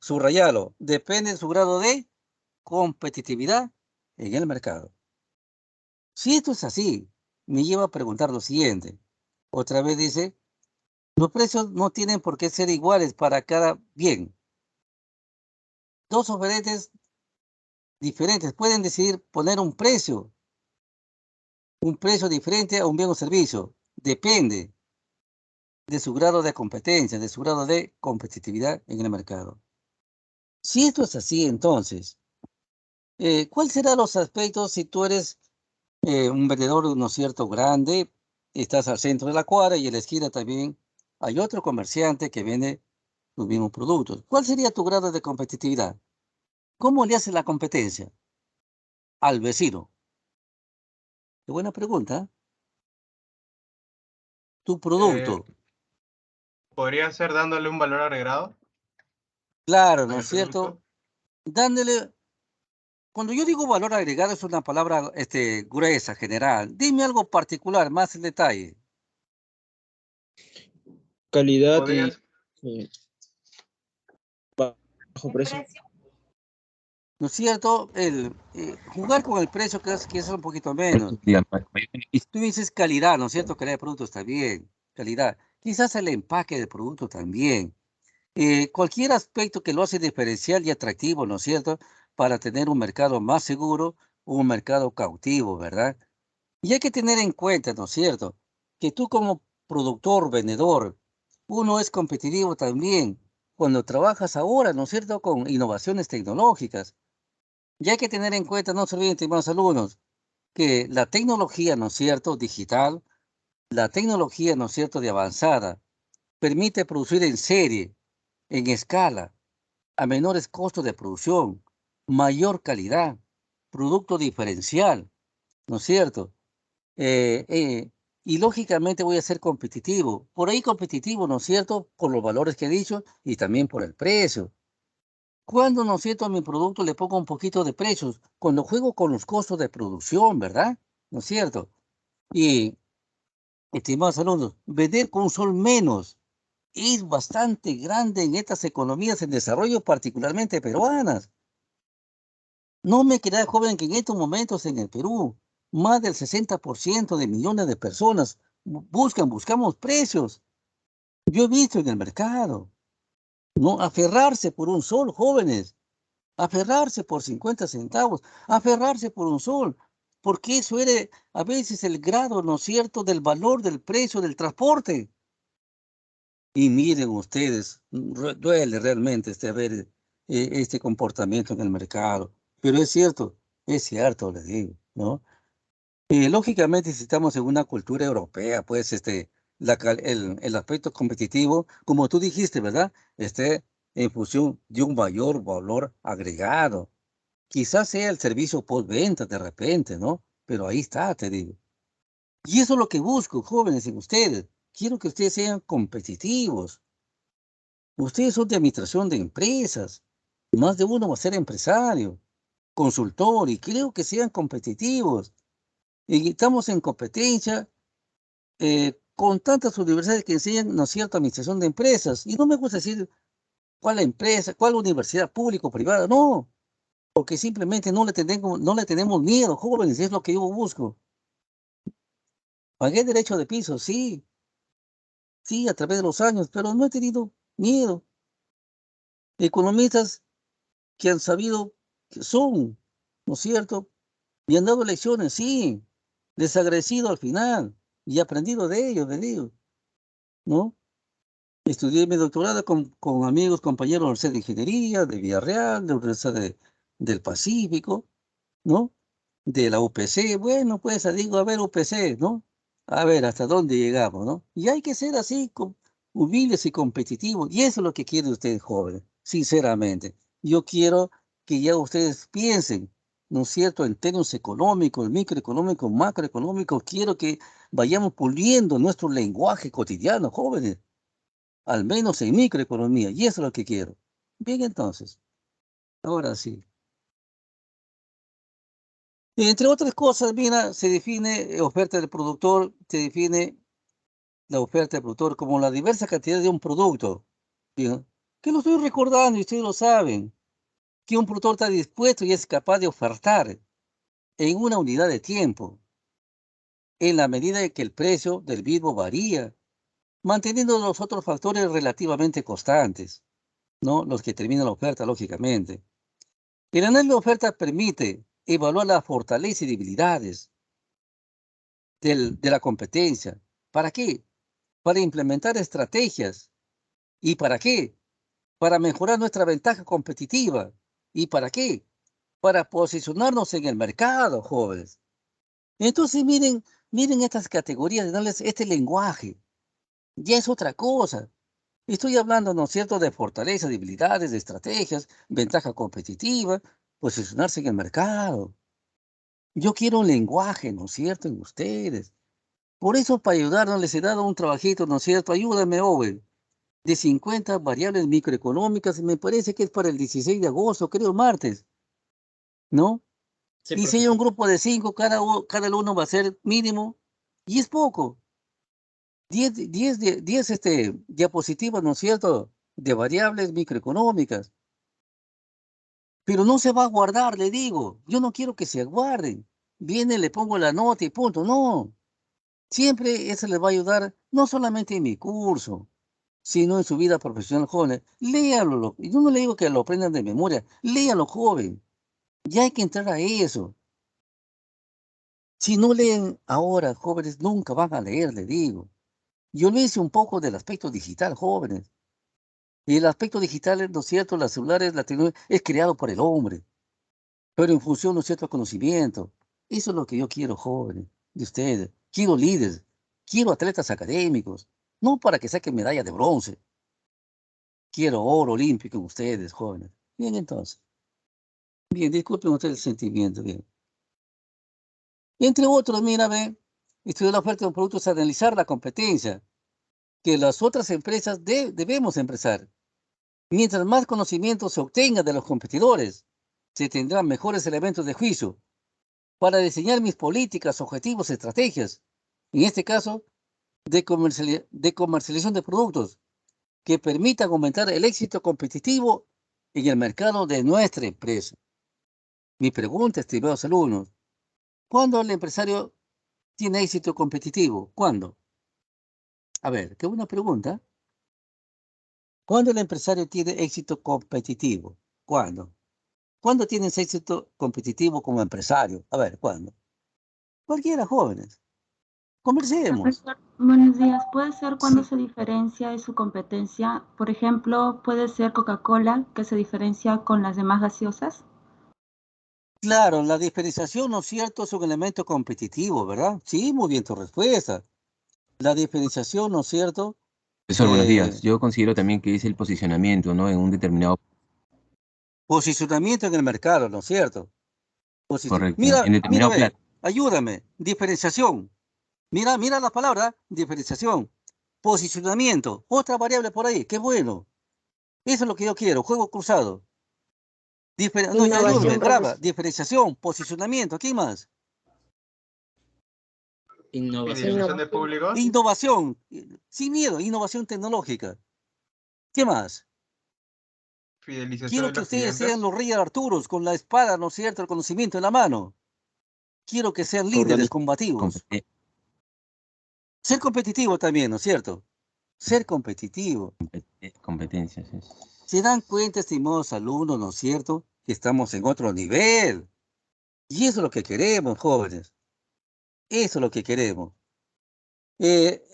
Subrayalo. Depende de su grado de competitividad en el mercado. Si esto es así, me lleva a preguntar lo siguiente. Otra vez dice, los precios no tienen por qué ser iguales para cada bien. Dos oferentes diferentes pueden decidir poner un precio diferente a un bien o servicio. Depende de su grado de competencia, de su grado de competitividad en el mercado. Si esto es así, entonces, ¿cuáles serán los aspectos si tú eres un vendedor, ¿no es cierto?, grande, estás al centro de la cuadra y en la esquina también hay otro comerciante que vende los mismos productos? ¿Cuál sería tu grado de competitividad? ¿Cómo le haces la competencia al vecino? Qué buena pregunta. Tu Eh, producto, ¿Podría ser dándole un valor agregado claro, en ¿no es el cierto? producto? dándole, cuando yo digo valor agregado es una palabra gruesa, general. Dime algo particular, más en detalle. Calidad ¿Podrías? y bajo precio. ¿No es cierto? Jugar con el precio que es un poquito menos. Y tú dices calidad, ¿no es cierto? Calidad de producto está bien, calidad. Quizás el empaque del producto también. Cualquier aspecto que lo hace diferencial y atractivo, ¿no es cierto? Para tener un mercado más seguro, un mercado cautivo, ¿verdad? Y hay que tener en cuenta, ¿no es cierto? Que tú como productor, vendedor, uno es competitivo también cuando trabajas ahora, ¿no es cierto? Con innovaciones tecnológicas. Y hay que tener en cuenta, no se olviden, estimados alumnos, que la tecnología, ¿no es cierto?, digital, la tecnología, ¿no es cierto?, de avanzada, permite producir en serie, en escala, a menores costos de producción, mayor calidad, producto diferencial, ¿no es cierto? Y lógicamente voy a ser competitivo. Por ahí competitivo, ¿no es cierto?, por los valores que he dicho y también por el precio. Cuando, ¿no es cierto?, a mi producto le pongo un poquito de precios, cuando juego con los costos de producción, ¿verdad? ¿No es cierto? Y, estimados alumnos, vender con un sol menos es bastante grande en estas economías en desarrollo, particularmente peruanas. No me crea, joven, que en estos momentos en el Perú, más del 60% de millones de personas buscamos precios. Yo he visto en el mercado, ¿no? Aferrarse por un sol, jóvenes. Aferrarse por 50 centavos, aferrarse por un sol, porque eso era a veces el grado, ¿no es cierto?, del valor del precio del transporte. Y miren ustedes, duele realmente ver este comportamiento en el mercado, pero es cierto, les digo, ¿no? Lógicamente, si estamos en una cultura europea, pues el aspecto competitivo, como tú dijiste, ¿verdad? En función de un mayor valor agregado. Quizás sea el servicio postventa de repente, ¿no? Pero ahí está, te digo. Y eso es lo que busco, jóvenes, en ustedes. Quiero que ustedes sean competitivos. Ustedes son de administración de empresas. Más de uno va a ser empresario, consultor, y creo que sean competitivos. Y estamos en competencia con tantas universidades que enseñan, ¿no es cierto?, administración de empresas. Y no me gusta decir cuál empresa, cuál universidad pública o privada, no. Porque simplemente no le tenemos miedo, jóvenes, y es lo que yo busco. Pagué derecho de piso, sí, sí, a través de los años, pero no he tenido miedo. Economistas que han sabido que son, ¿no es cierto? Y han dado lecciones, sí, desagradecido al final, y he aprendido de ellos, ¿no? Estudié mi doctorado con amigos, compañeros de la Universidad de Ingeniería, de Villarreal, de la Universidad del Pacífico, ¿no? De la UPC, bueno, pues digo, a ver, UPC, ¿no? A ver hasta dónde llegamos, ¿no? Y hay que ser así, humildes y competitivos, y eso es lo que quieren ustedes, jóvenes, sinceramente. Yo quiero que ya ustedes piensen, ¿no es cierto?, en términos económicos, microeconómicos, macroeconómicos, quiero que vayamos puliendo nuestro lenguaje cotidiano, jóvenes, al menos en microeconomía, y eso es lo que quiero. Bien, entonces, ahora sí. Entre otras cosas, mira, se define oferta del productor, se define la oferta del productor como la diversa cantidad de un producto. Bien, que lo estoy recordando y ustedes lo saben, que un productor está dispuesto y es capaz de ofertar en una unidad de tiempo, en la medida en que el precio del mismo varía, manteniendo los otros factores relativamente constantes, ¿no? Los que terminan la oferta, lógicamente. El análisis de oferta permite evaluar las fortalezas y debilidades de la competencia. ¿Para qué? Para implementar estrategias. ¿Y para qué? Para mejorar nuestra ventaja competitiva. ¿Y para qué? Para posicionarnos en el mercado, jóvenes. Entonces, miren estas categorías, de darles este lenguaje. Ya es otra cosa. Estoy hablando, ¿no es cierto?, de fortalezas, debilidades, de estrategias, ventaja competitiva, posicionarse en el mercado. Yo quiero un lenguaje, ¿no es cierto?, en ustedes. Por eso, para ayudarnos, les he dado un trabajito, ¿no es cierto? Ayúdame, Owen. de 50 variables microeconómicas, me parece que es para el 16 de agosto, creo, martes, ¿no? Sí, Y si hay profesor. un grupo de 5, cada uno va a ser mínimo, y es poco. 10 diapositivas, ¿no es cierto?, de variables microeconómicas. Pero no se va a guardar, le digo. Yo no quiero que se guarden. Viene, le pongo la nota y punto. No. Siempre eso les va a ayudar, no solamente en mi curso, sino en su vida profesional joven. Léalo. Yo no le digo que lo aprendan de memoria. Léalo, joven. Ya hay que entrar a eso. Si no leen ahora, jóvenes, nunca van a leer, le digo. Yo le hice un poco del aspecto digital, jóvenes. Y el aspecto digital, ¿no es cierto? Las celulares, la tecnología, es creado por el hombre, pero en función, ¿no es cierto?, al conocimiento. Eso es lo que yo quiero, jóvenes, de ustedes. Quiero líderes, quiero atletas académicos, no para que saquen medalla de bronce. Quiero oro olímpico en ustedes, jóvenes. Bien, entonces. Bien, disculpen ustedes el sentimiento, bien. Entre otros, mira, ve, estudiar la oferta de un producto es analizar la competencia que las otras empresas debemos empezar. Mientras más conocimiento se obtenga de los competidores, se tendrán mejores elementos de juicio para diseñar mis políticas, objetivos, estrategias. En este caso, de comercialización de productos que permitan aumentar el éxito competitivo en el mercado de nuestra empresa. Mi pregunta, estimados alumnos, ¿cuándo el empresario tiene éxito competitivo? ¿Cuándo? A ver, qué buena pregunta. ¿Cuándo el empresario tiene éxito competitivo? ¿Cuándo? ¿Cuándo tienes éxito competitivo como empresario? A ver, ¿cuándo? Cualquiera, jóvenes. Conversemos. Profesor, buenos días. ¿Puede ser cuando Sí, se diferencia de su competencia? Por ejemplo, puede ser Coca-Cola, que se diferencia con las demás gaseosas. claro, la diferenciación, ¿no es cierto?, es un elemento competitivo, ¿verdad? Sí, muy bien tu respuesta. La diferenciación, ¿no es cierto? Profesor, buenos Eh, días. Yo considero también que es el posicionamiento, ¿no? En un determinado, Posicionamiento en el mercado, ¿no es cierto? correcto, Mira, en mira, determinado plato. ve, ayúdame. Diferenciación. Mira la palabra, diferenciación. Posicionamiento, otra variable por ahí, qué bueno. Eso es lo que yo quiero, juego cruzado. No, ayúdame, Innovación, brava. profesor. Diferenciación, posicionamiento, ¿qué más? Innovación. Fidelización de Innovación. públicos. Innovación, sin miedo, innovación tecnológica. ¿Qué más? Fidelización Quiero de que los ustedes sean clientes. los reyes Arturos con la espada, ¿no es cierto?, el conocimiento en la mano. Quiero que sean líderes combativos. Ser competitivo también, ¿no es cierto? Ser competitivo. Competencias. Se dan cuenta, estimados alumnos, ¿no es cierto?, que estamos en otro nivel. Y eso es lo que queremos, jóvenes. Eso es lo que queremos.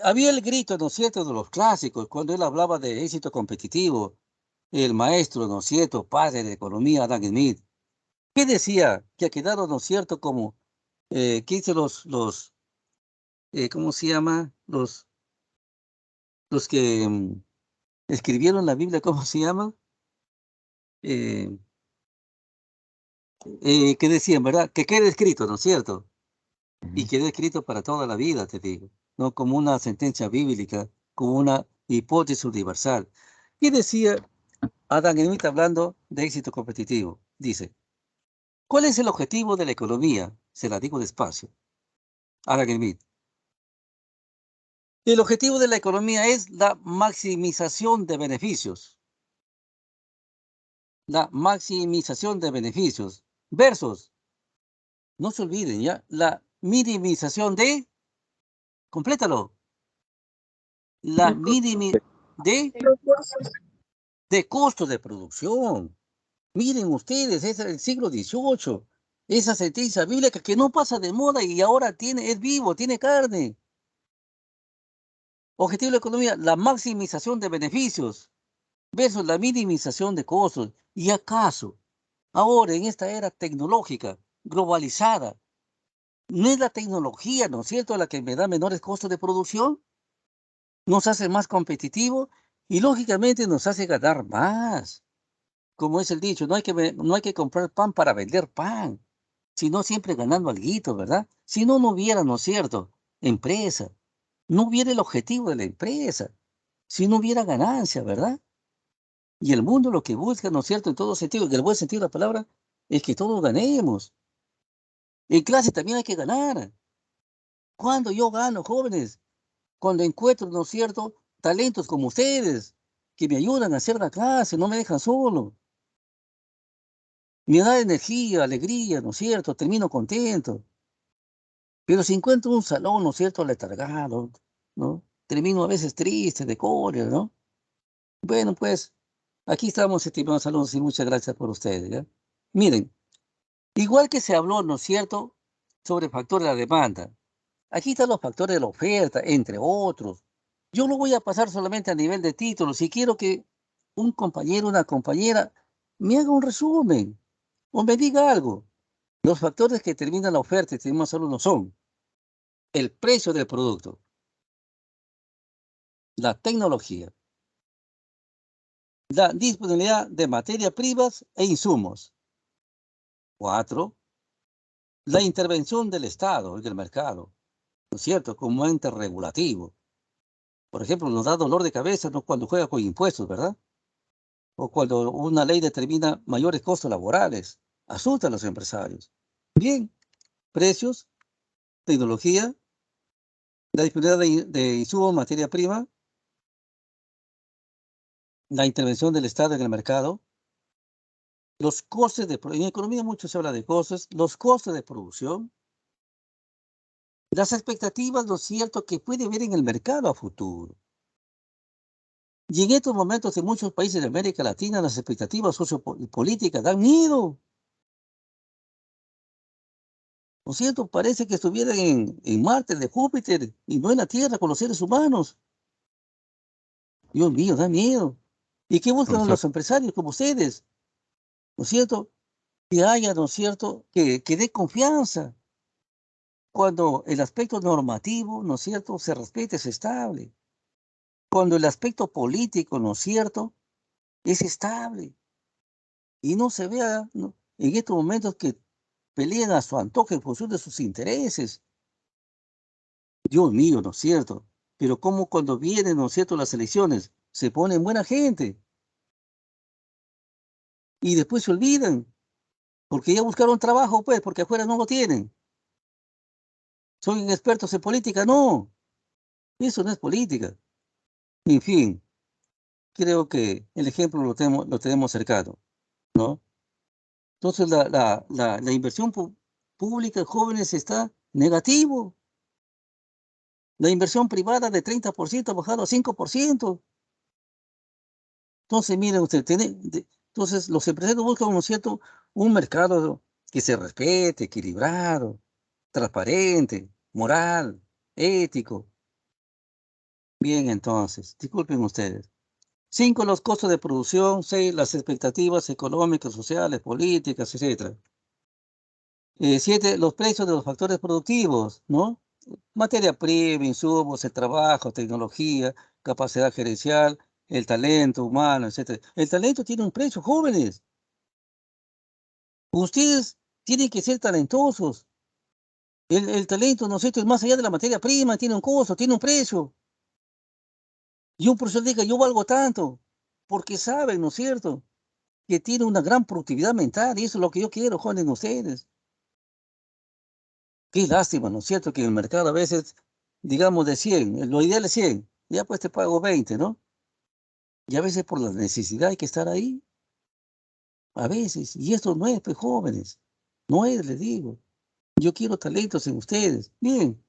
Había el grito, ¿no es cierto?, de los clásicos, cuando él hablaba de éxito competitivo. El maestro, ¿no es cierto?, padre de economía, Adam Smith. ¿Qué decía? Que ha quedado, ¿no es cierto?, como, ¿qué dice ¿cómo se llama? Los que escribieron la Biblia, ¿cómo se llama? Eh, que decían, ¿verdad? Que quede escrito, ¿no es cierto? Y Ujú. quede escrito para toda la vida, te digo, no como una sentencia bíblica, como una hipótesis universal. ¿Qué decía Adam Smith hablando de éxito competitivo? Dice, ¿cuál es el objetivo de la economía? Se la digo despacio. Adam Smith. El objetivo de la economía es la maximización de beneficios. La maximización de beneficios. Versus, no se olviden ya, la minimización de, complétalo, la Recursos. de costos de producción. Miren ustedes, es el siglo XVIII. Esa sentencia bíblica que no pasa de moda y ahora es vivo, tiene carne. Objetivo de la economía, la maximización de beneficios versus la minimización de costos. ¿Y acaso ahora en esta era tecnológica, globalizada, no es la tecnología, ¿no es cierto?, la que me da menores costos de producción? Nos hace más competitivos y lógicamente nos hace ganar más. Como es el dicho, no hay que comprar pan para vender pan, sino siempre ganando alguito, ¿verdad? Si no, no hubiera, ¿no es cierto?, empresa, no hubiera el objetivo de la empresa. si no hubiera ganancia, ¿verdad? Y el mundo lo que busca, ¿no es cierto?, en todo sentido, en el buen sentido de la palabra, es que todos ganemos. En clase también hay que ganar. ¿Cuándo yo gano, jóvenes? Cuando encuentro, ¿no es cierto?, talentos como ustedes, que me ayudan a hacer la clase, no me dejan solo. Me da energía, alegría, ¿no es cierto? Termino contento. Pero si encuentro un salón, ¿no es cierto?, letargado, ¿no? Termino a veces triste, de cólera, ¿no? Bueno, pues, aquí estamos, estimados alumnos, y muchas gracias por ustedes, ¿ya? Miren, igual que se habló, ¿no es cierto?, sobre factores de la demanda. Aquí están los factores de la oferta, entre otros. Yo lo voy a pasar solamente a nivel de títulos y quiero que un compañero, una compañera, me haga un resumen o me diga algo. Los factores que determinan la oferta, estimados alumnos, son el precio del producto, la tecnología, la disponibilidad de materias primas e insumos. 4, la intervención del Estado en el mercado, ¿no es cierto?, como ente regulativo. Por ejemplo, nos da dolor de cabeza, ¿no?, cuando juega con impuestos, ¿verdad? O cuando una ley determina mayores costos laborales, asusta a los empresarios. Bien, precios, tecnología, la disponibilidad de insumos, materia prima, la intervención del Estado en el mercado, los costes en economía mucho se habla de costes, los costes de producción, las expectativas, lo cierto, que puede haber en el mercado a futuro. Y en estos momentos en muchos países de América Latina las expectativas sociopolíticas dan miedo. ¿No es cierto? Parece que estuvieran en Marte, de Júpiter, y no en la Tierra con los seres humanos. Dios mío, da miedo. ¿Y qué buscan Profesor, los empresarios como ustedes? ¿No es cierto? Que haya, ¿no es cierto?, que dé confianza. Cuando el aspecto normativo, ¿no es cierto?, se respete, es estable. Cuando el aspecto político, ¿no es cierto?, es estable. Y no se vea, ¿no?, en estos momentos que pelean a su antojo en función de sus intereses. Dios mío, ¿no es cierto? Pero cómo cuando vienen, ¿no es cierto?, las elecciones, se ponen buena gente. Y después se olvidan, porque ya buscaron trabajo, pues, porque afuera no lo tienen. ¿Son expertos en política? No, eso no es política. En fin, creo que el ejemplo lo tenemos cercano, ¿no? Entonces la inversión pública en jóvenes está negativo. La inversión privada de 30% ha bajado a 5%. Entonces, miren usted, entonces los empresarios buscan, ¿no es cierto?, un mercado que se respete, equilibrado, transparente, moral, ético. Bien, entonces, disculpen ustedes. 5, los costos de producción. 6, las expectativas económicas, sociales, políticas, etc. 7, los precios de los factores productivos, ¿no? Materia prima, insumos, el trabajo, tecnología, capacidad gerencial, el talento humano, etc. El talento tiene un precio, jóvenes. Ustedes tienen que ser talentosos. El talento, ¿no es cierto?, es más allá de la materia prima, tiene un costo, tiene un precio. Y un profesor diga, yo valgo tanto, porque saben, ¿no es cierto?, que tiene una gran productividad mental, y eso es lo que yo quiero, jóvenes, en ustedes. Qué lástima, ¿no es cierto?, que en el mercado a veces, digamos, de 100, lo ideal es 100, ya pues te pago 20, ¿no? Y a veces por la necesidad hay que estar ahí, a veces, y esto no es, pues, jóvenes, no es, les digo. Yo quiero talentos en ustedes. Bien,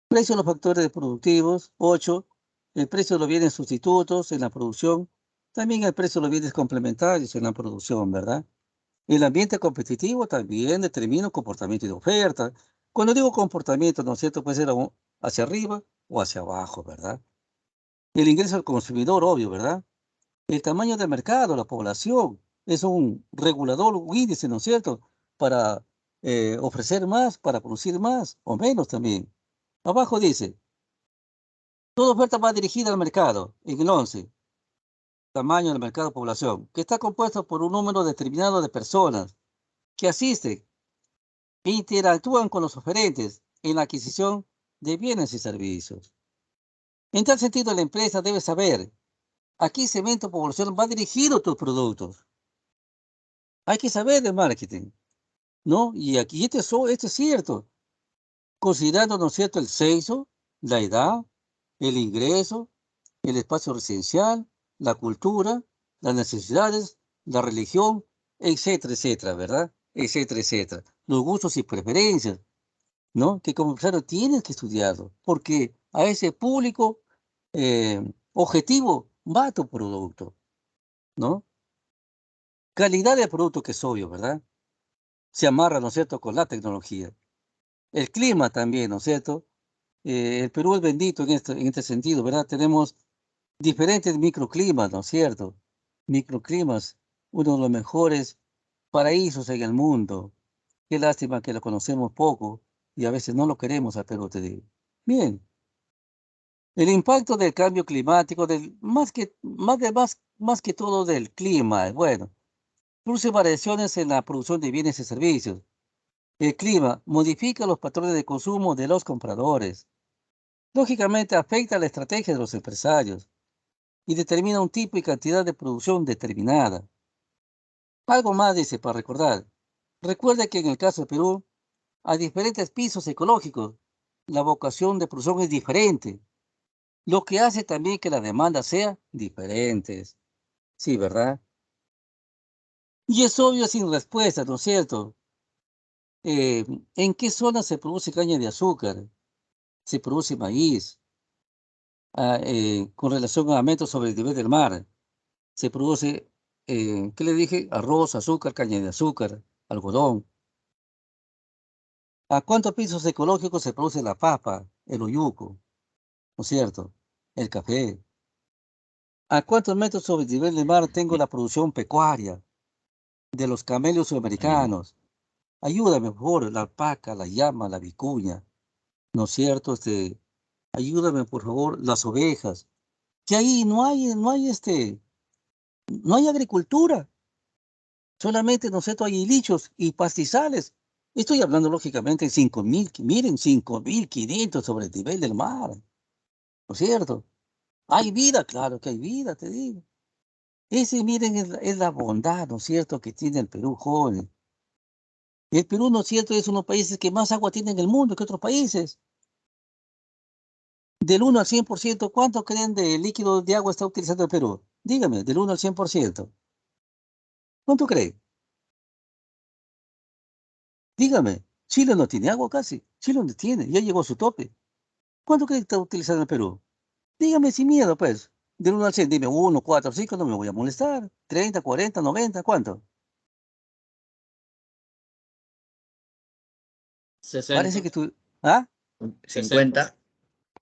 precio de los factores productivos. 8, el precio de los bienes sustitutos en la producción. También el precio de los bienes complementarios en la producción, ¿verdad? El ambiente competitivo también determina un comportamiento de oferta. Cuando digo comportamiento, ¿no es cierto?, puede ser hacia arriba o hacia abajo, ¿verdad? El ingreso al consumidor, obvio, ¿verdad? El tamaño del mercado, la población, es un regulador, un índice, ¿no es cierto?, para ofrecer más, para producir más o menos también. Abajo dice, toda oferta va dirigida al mercado, en el 11, tamaño del mercado, población, que está compuesto por un número determinado de personas que asisten e interactúan con los oferentes en la adquisición de bienes y servicios. En tal sentido, la empresa debe saber a qué segmento de población va dirigido tus productos. Hay que saber de marketing, ¿no? Y aquí este es cierto, considerando, ¿no es cierto?, el sexo, la edad, el ingreso, el espacio residencial, la cultura, las necesidades, la religión, etcétera, ¿verdad? Etcétera. Los gustos y preferencias, ¿no? Que como empresario tienes que estudiarlo, porque a ese público objetivo va tu producto, ¿no? Calidad del producto, que es obvio, ¿verdad? Se amarra, ¿no es cierto?, con la tecnología. El clima también, ¿no es cierto? El Perú es bendito en este sentido, ¿verdad? Tenemos diferentes microclimas, ¿no es cierto? Microclimas, uno de los mejores paraísos en el mundo. Qué lástima que lo conocemos poco y a veces no lo queremos al Perú, te digo. Bien, el impacto del cambio climático, más que todo del clima, bueno, produce variaciones en la producción de bienes y servicios. El clima modifica los patrones de consumo de los compradores. Lógicamente afecta la estrategia de los empresarios y determina un tipo y cantidad de producción determinada. Algo más dice para recordar. Recuerde que en el caso de Perú hay diferentes pisos ecológicos. La vocación de producción es diferente, lo que hace también que la demanda sea diferente. Sí, ¿verdad? Y es obvio sin respuesta, ¿no es cierto? ¿En qué zona se produce caña de azúcar? Se produce maíz. Con relación a aumentos sobre el nivel del mar. Se produce, ¿qué le dije? Arroz, azúcar, caña de azúcar, algodón. ¿A cuántos pisos ecológicos se produce la papa, el uyuco, ¿no es cierto? El café. ¿A cuántos metros sobre el nivel del mar tengo la producción pecuaria de los camellos sudamericanos? Ayúdame, por favor, la alpaca, la llama, la vicuña, ¿no es cierto? Ayúdame, por favor, las ovejas. Que ahí no hay agricultura. Solamente, ¿no es cierto?, hay lichos y pastizales. Estoy hablando, lógicamente, de 5.000, miren, 5.500 sobre el nivel del mar, ¿no es cierto? Hay vida, claro que hay vida, te digo. Ese, miren, es la bondad, ¿no es cierto?, que tiene el Perú, joven. El Perú, ¿no es cierto?, es uno de los países que más agua tiene en el mundo que otros países. Del 1 al 100%, ¿cuánto creen de líquido de agua está utilizando el Perú? Dígame, del 1 al 100%. ¿Cuánto creen? Dígame, Chile no tiene agua casi. Chile no tiene, ya llegó a su tope. ¿Cuánto creen que está utilizando el Perú? Dígame sin miedo, pues. Del 1 al 100, dime 1, 4, 5, no me voy a molestar. 30, 40, 90, ¿cuánto? 60, Parece que tú... ¿Ah? 50.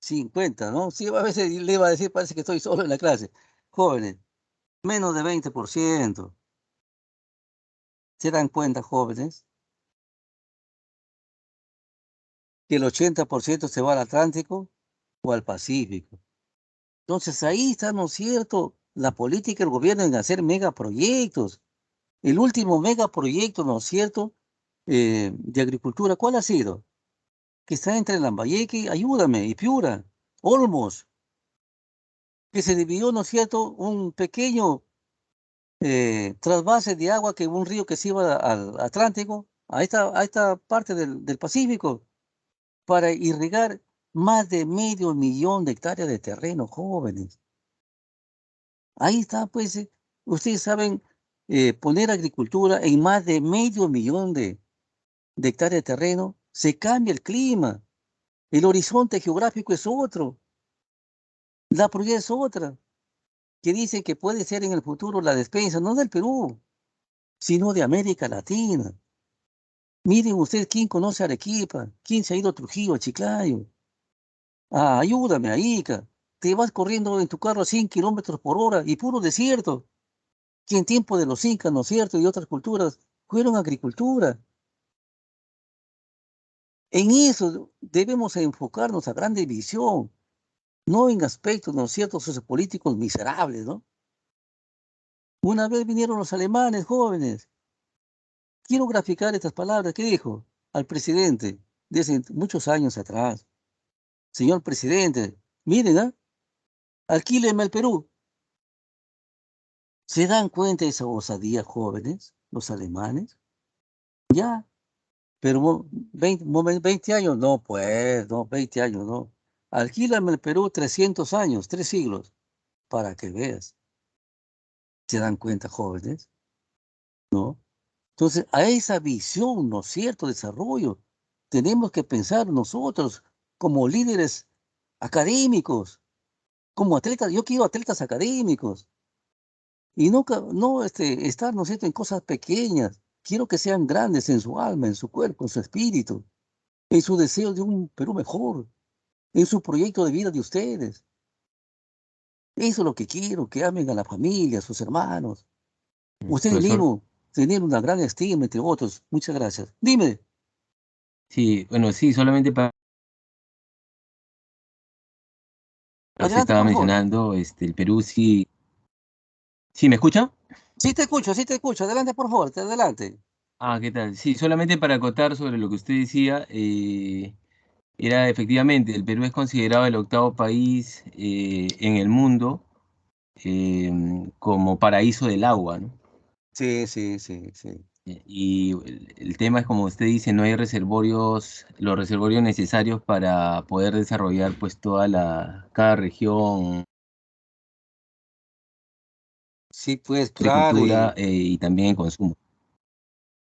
50, ¿no? Sí, a veces le iba a decir, parece que estoy solo en la clase. Jóvenes, menos de 20%. ¿Se dan cuenta, jóvenes? Que el 80% se va al Atlántico o al Pacífico. Entonces ahí está, ¿no es cierto?, la política del gobierno en hacer megaproyectos. El último megaproyecto, ¿no es cierto?, de agricultura, ¿cuál ha sido? Que está entre Lambayeque, ayúdame, y Piura, Olmos, que se dividió, ¿no es cierto?, un pequeño trasvase de agua, que un río que se iba al Atlántico, a esta parte del Pacífico, para irrigar más de 500.000 de hectáreas de terreno, jóvenes. Ahí está, pues, ustedes saben, poner agricultura en más de 500.000 de hectáreas de terreno, se cambia el clima, el horizonte geográfico es otro, la prioridad es otra, que dice que puede ser en el futuro la despensa, no del Perú, sino de América Latina. Miren ustedes, ¿quién conoce Arequipa? ¿Quién se ha ido a Trujillo, a Chiclayo? Ah, ayúdame, a Ica. Te vas corriendo en tu carro a 100 kilómetros por hora y puro desierto, que en tiempo de los incas, ¿no es cierto?, y otras culturas, fueron agricultura. En eso debemos enfocarnos a grande visión, no en aspectos, ¿no es cierto?, sociopolíticos miserables, ¿no? Una vez vinieron los alemanes jóvenes. Quiero graficar estas palabras que dijo al presidente de hace muchos años atrás. Señor presidente, miren, ¿ah? Alquílenme el Perú. ¿Se dan cuenta de esa osadía, jóvenes, los alemanes? Ya, pero 20 años, no, pues, no, 20 años, no. Alquílame el Perú 300 años, 3 siglos, para que veas. ¿Se dan cuenta, jóvenes? ¿No? Entonces, a esa visión, ¿no es cierto?, desarrollo, tenemos que pensar nosotros como líderes académicos, como atletas. Yo quiero atletas académicos y no estar, ¿no es cierto?, en cosas pequeñas. Quiero que sean grandes en su alma, en su cuerpo, en su espíritu, en su deseo de un Perú mejor, en su proyecto de vida de ustedes. Eso es lo que quiero, que amen a la familia, a sus hermanos. Ustedes Profesor, mismos tener una gran estima entre otros. Muchas gracias. Dime. sí, bueno, sí, solamente para usted Adelante, estaba por favor. mencionando, el Perú sí, ¿sí me escucha? Sí te escucho, sí te escucho. Adelante, por favor, adelante. Ah, ¿qué tal? Sí, solamente para acotar sobre lo que usted decía, era efectivamente, el Perú es considerado el octavo país en el mundo como paraíso del agua, ¿no? Sí, sí, sí, sí. Y el tema es, como usted dice, no hay reservorios, los reservorios necesarios para poder desarrollar pues cada región, Sí, pues claro. agricultura y también en consumo.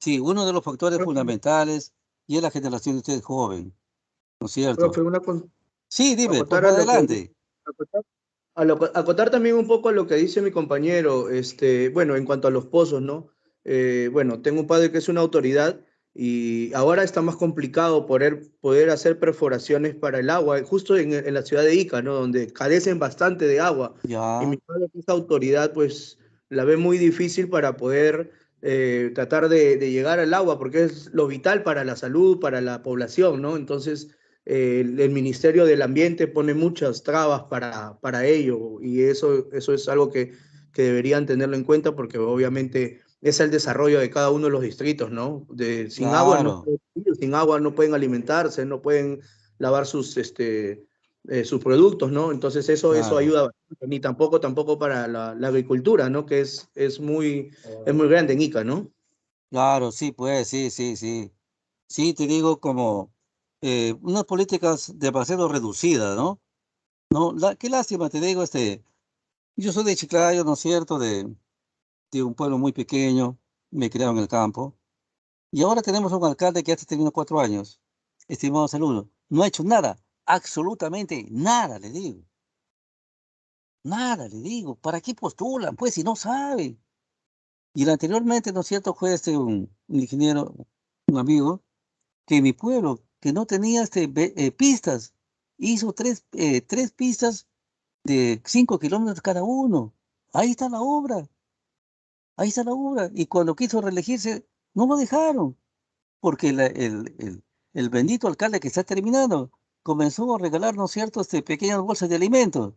Sí, uno de los factores Profe, fundamentales y es la generación de ustedes joven, ¿no es cierto? profe, Sí, dime, por acotar favor, a lo que adelante. acotar, acotar también un poco a lo que dice mi compañero, bueno, en cuanto a los pozos, ¿no? Bueno, tengo un padre que es una autoridad y ahora está más complicado poder hacer perforaciones para el agua, justo en la ciudad de Ica, ¿no? Donde carecen bastante de agua. Y Ya, mi padre, que es autoridad, pues la ve muy difícil para poder tratar de llegar al agua, porque es lo vital para la salud, para la población, ¿no? Entonces el Ministerio del Ambiente pone muchas trabas para ello y eso es algo que deberían tenerlo en cuenta porque obviamente es el desarrollo de cada uno de los distritos, ¿no? Sin agua no claro, pueden vivir, sin agua no pueden alimentarse, no pueden lavar sus productos, ¿no? Entonces eso claro, ayuda bastante, ni tampoco para la agricultura, ¿no? Que es muy grande en Ica, ¿no? claro, sí, pues, sí, sí, sí. Sí, te digo como unas políticas demasiado reducidas, ¿no? No, qué lástima, te digo, yo soy de Chiclayo, ¿no es cierto? De un pueblo muy pequeño, me he criado en el campo, y ahora tenemos un alcalde que hace terminó 4 años, estimado saludo, no ha hecho nada, absolutamente nada, le digo, nada, le digo, ¿para qué postulan? Pues si no saben. Y el anteriormente, ¿no es cierto? Fue un ingeniero, un amigo, que en mi pueblo, que no tenía pistas, hizo tres pistas de 5 kilómetros cada uno. Ahí está la obra, ahí está la obra. Y cuando quiso reelegirse, no lo dejaron, porque el bendito alcalde que está terminando comenzó a regalar, ¿no es cierto?, pequeñas bolsas de alimentos.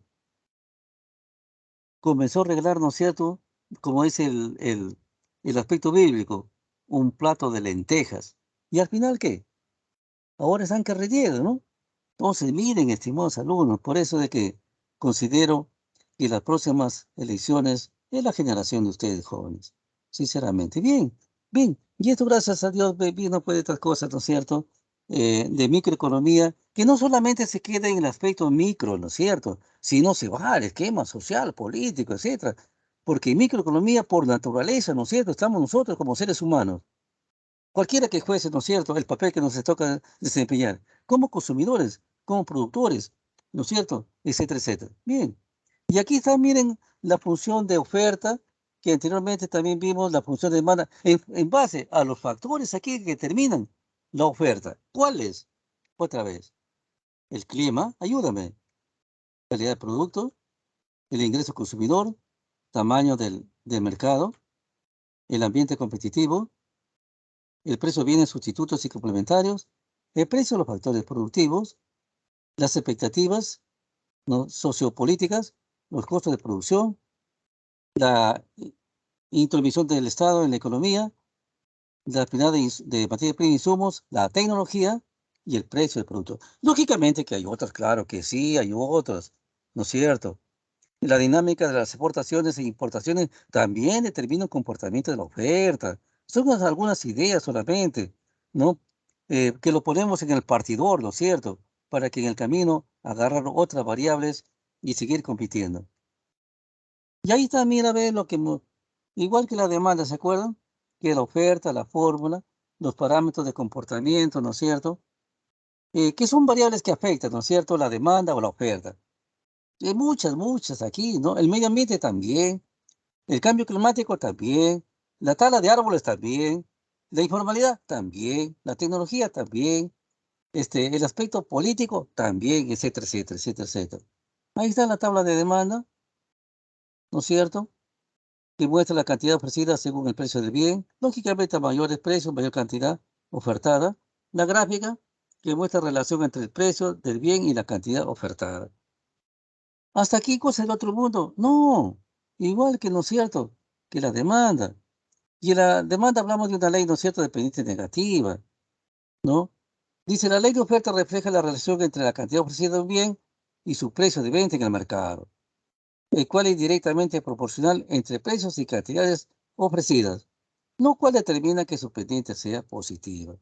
Comenzó a regalar, ¿no es cierto?, como es el aspecto bíblico, un plato de lentejas. ¿Y al final qué? Ahora están que rellenan, ¿no? Entonces, miren, estimados alumnos, por eso de que considero que las próximas elecciones es la generación de ustedes jóvenes, sinceramente. Bien, bien, y esto gracias a Dios vino pues de estas cosas, ¿no es cierto? De microeconomía, que no solamente se queda en el aspecto micro, ¿no es cierto? Sino se va al esquema social, político, etcétera. Porque microeconomía por naturaleza, ¿no es cierto? Estamos nosotros como seres humanos. Cualquiera que fuese, ¿no es cierto?, el papel que nos toca desempeñar, como consumidores, como productores, ¿no es cierto?, etcétera, etcétera. Bien, y aquí está, miren, la función de oferta, que anteriormente también vimos la función de demanda, en base a los factores aquí que determinan la oferta. ¿Cuáles? Otra vez, el clima, ayúdame, calidad de producto, el ingreso consumidor, tamaño del mercado, el ambiente competitivo, el precio de bienes sustitutos y complementarios, el precio de los factores productivos, las expectativas, ¿no?, sociopolíticas, los costos de producción, la intromisión del Estado en la economía, la actividad de materia prima e insumos, la tecnología y el precio del producto. Lógicamente que hay otras, claro que sí, hay otras, ¿no es cierto? La dinámica de las exportaciones e importaciones también determina el comportamiento de la oferta. Son algunas ideas solamente, ¿no? Que lo ponemos en el partidor, ¿no es cierto? Para que en el camino agarrar otras variables y seguir compitiendo. Y ahí también a ver lo que, igual que la demanda, ¿se acuerdan? Que la oferta, la fórmula, los parámetros de comportamiento, ¿no es cierto? Que son variables que afectan, ¿no es cierto? La demanda o la oferta. Hay muchas aquí, ¿no? El medio ambiente también, el cambio climático también, la tala de árboles también, la informalidad también, la tecnología también, el aspecto político también, etcétera, etcétera, etcétera, etcétera. Ahí está la tabla de demanda, ¿no es cierto? Que muestra la cantidad ofrecida según el precio del bien. Lógicamente, a mayores precios, mayor cantidad ofertada. La gráfica que muestra relación entre el precio del bien y la cantidad ofertada. ¿Hasta aquí cosa del otro mundo? No, igual que, ¿no es cierto?, que la demanda. Y en la demanda hablamos de una ley, ¿no es cierto?, de pendiente negativa, ¿no? Dice, la ley de oferta refleja la relación entre la cantidad ofrecida de un bien y su precio de venta en el mercado, el cual es directamente proporcional entre precios y cantidades ofrecidas, lo cual determina que su pendiente sea positiva,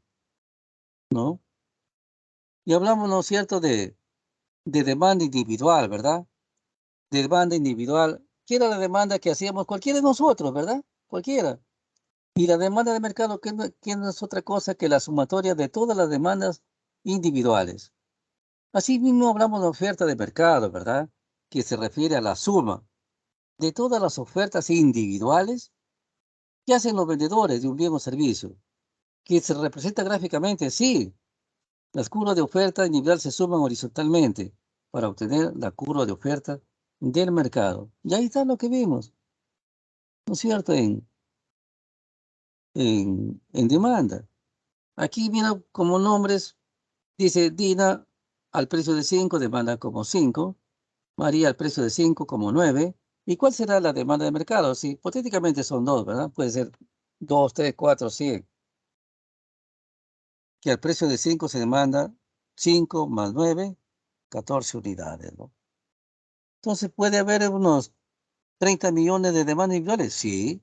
¿no? Y hablamos, ¿no es cierto?, de demanda individual, ¿verdad? De demanda individual, que era la demanda que hacíamos cualquiera de nosotros, ¿verdad? Cualquiera. Y la demanda de mercado, que no es otra cosa que la sumatoria de todas las demandas individuales. Asimismo, hablamos de oferta de mercado, ¿verdad? Que se refiere a la suma de todas las ofertas individuales que hacen los vendedores de un bien o servicio, que se representa gráficamente, sí. Las curvas de oferta individual se suman horizontalmente para obtener la curva de oferta del mercado. Y ahí está lo que vimos, ¿no es cierto?, en demanda. Aquí viene como nombres, dice Dina al precio de 5, demanda como 5, María al precio de 5 como 9. ¿Y cuál será la demanda de mercado? Si hipotéticamente son 2, ¿verdad? Puede ser 2, 3, 4, 100. Que al precio de 5 se demanda 5 más 9, 14 unidades, ¿no? Entonces, ¿puede haber unos 30 millones de demandas individuales? Sí.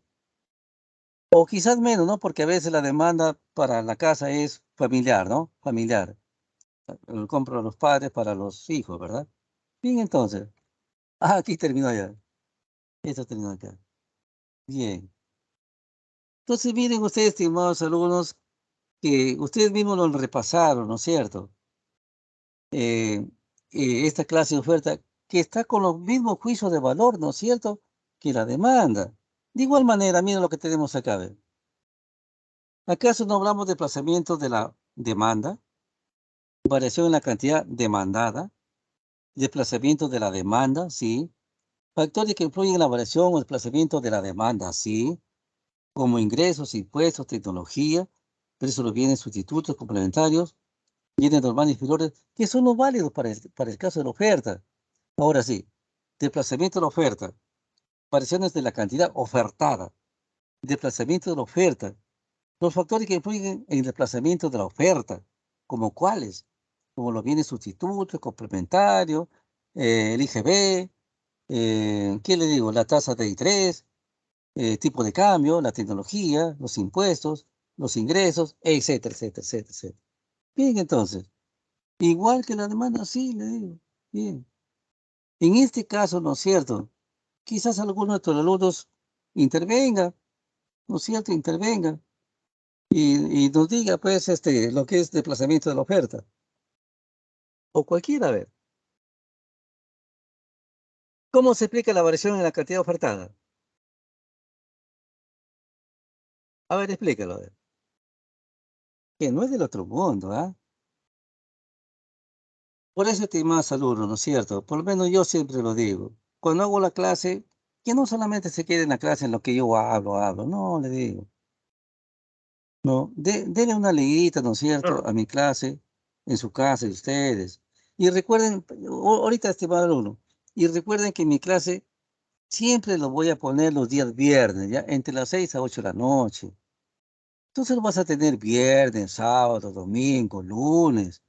O quizás menos, ¿no? Porque a veces la demanda para la casa es familiar, ¿no? Familiar. Lo compran los padres para los hijos, ¿verdad? Bien, entonces. Ah, aquí terminó ya. Esto terminó acá. Bien. Entonces, miren ustedes, estimados alumnos, que ustedes mismos lo repasaron, ¿no es cierto? Esta clase de oferta que está con los mismos juicios de valor, ¿no es cierto?, que la demanda. De igual manera, miren lo que tenemos acá. ¿Ve? ¿Acaso no hablamos de desplazamiento de la demanda? Variación en la cantidad demandada. Desplazamiento de la demanda, sí. Factores que influyen en la variación o desplazamiento de la demanda, sí. Como ingresos, impuestos, tecnología, precios de los bienes sustitutos, complementarios, bienes normales inferiores, que son los válidos para el caso de la oferta. Ahora sí, desplazamiento de la oferta, variaciones de la cantidad ofertada, desplazamiento de la oferta, los factores que influyen en el desplazamiento de la oferta, como cuáles, como los bienes sustitutos, complementarios, el IGB, ¿qué le digo? La tasa de interés, tipo de cambio, la tecnología, los impuestos, los ingresos, etcétera, etcétera, etcétera, etcétera. Bien, entonces, igual que la demanda, sí, le digo, bien. En este caso, ¿no es cierto? Quizás alguno de nuestros alumnos intervenga, ¿no es cierto? Intervenga y nos diga, pues, lo que es desplazamiento de la oferta. O cualquiera, a ver. ¿Cómo se explica la variación en la cantidad ofertada? A ver, explícalo, a ver. Que no es del otro mundo, ¿ah? Por eso te más alumnos, ¿no es cierto? Por lo menos yo siempre lo digo. Cuando hago la clase, que no solamente se quede en la clase en lo que yo hablo, no, le digo. No, denle una leidita, ¿no es cierto?, a mi clase, en su casa, de ustedes. Y recuerden, ahorita, estimado alumno, y recuerden que en mi clase siempre lo voy a poner los días viernes, ¿ya? Entre las 6 a 8 de la noche. Entonces lo vas a tener viernes, sábado, domingo, lunes.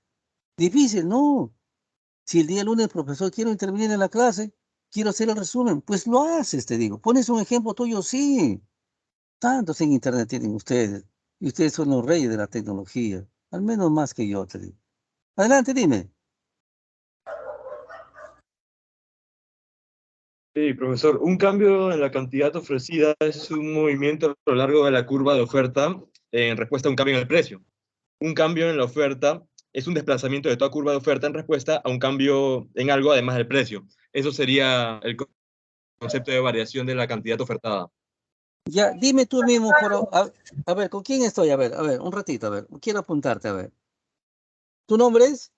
Difícil, no. Si el día lunes, profesor, quiero intervenir en la clase, quiero hacer el resumen. Pues lo haces, te digo. Pones un ejemplo tuyo, sí. Tantos en internet tienen ustedes. Y ustedes son los reyes de la tecnología. Al menos más que yo, te digo. Adelante, dime. Sí, profesor, un cambio en la cantidad ofrecida es un movimiento a lo largo de la curva de oferta en respuesta a un cambio en el precio. Un cambio en la oferta es un desplazamiento de toda curva de oferta en respuesta a un cambio en algo además del precio. Eso sería el concepto de variación de la cantidad ofertada. Ya, dime tú mismo, Joro. A ver, ¿con quién estoy? A ver, un ratito, a ver. Quiero apuntarte, a ver. ¿Tu nombre es?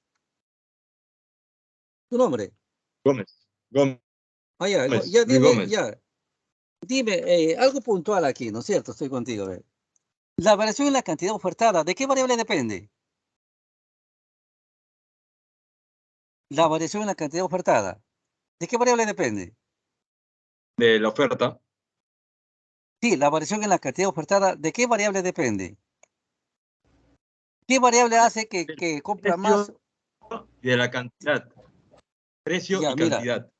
¿Tu nombre? Gómez. Gómez. Ah, ya, Luis ya dime, Gómez. ya. Dime, algo puntual aquí, ¿no es cierto? Estoy contigo, a ver. La variación en la cantidad ofertada, ¿de qué variable depende? La variación en la cantidad ofertada, ¿de qué variable depende? De la oferta. Sí, la variación en la cantidad ofertada, ¿de qué variable depende? ¿Qué variable hace que compra más? Y de la cantidad. Precio Ya, y mira, cantidad.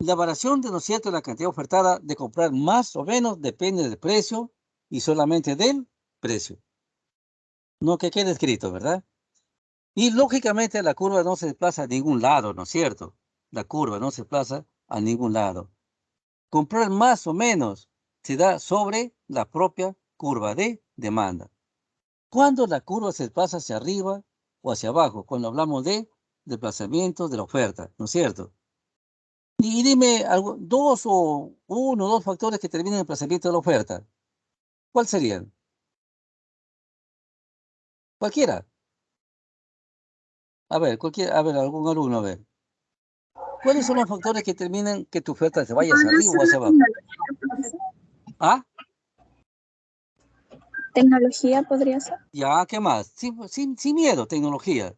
la variación de, ¿no es cierto?, la cantidad ofertada de comprar más o menos depende del precio y solamente del precio. No que quede escrito, ¿verdad? Y lógicamente la curva no se desplaza a ningún lado, ¿no es cierto? La curva no se desplaza a ningún lado. Comprar más o menos se da sobre la propia curva de demanda. ¿Cuándo la curva se desplaza hacia arriba o hacia abajo? Cuando hablamos de desplazamiento de la oferta, ¿no es cierto? Y dime dos o uno o dos factores que determinan el desplazamiento de la oferta. ¿Cuáles serían? Cualquiera. A ver, algún alumno, a ver. ¿Cuáles son los factores que determinan que tu oferta se vaya hacia arriba o hacia abajo? ¿Ah? Tecnología podría ser. Ya, ¿qué más? Sin miedo, tecnología.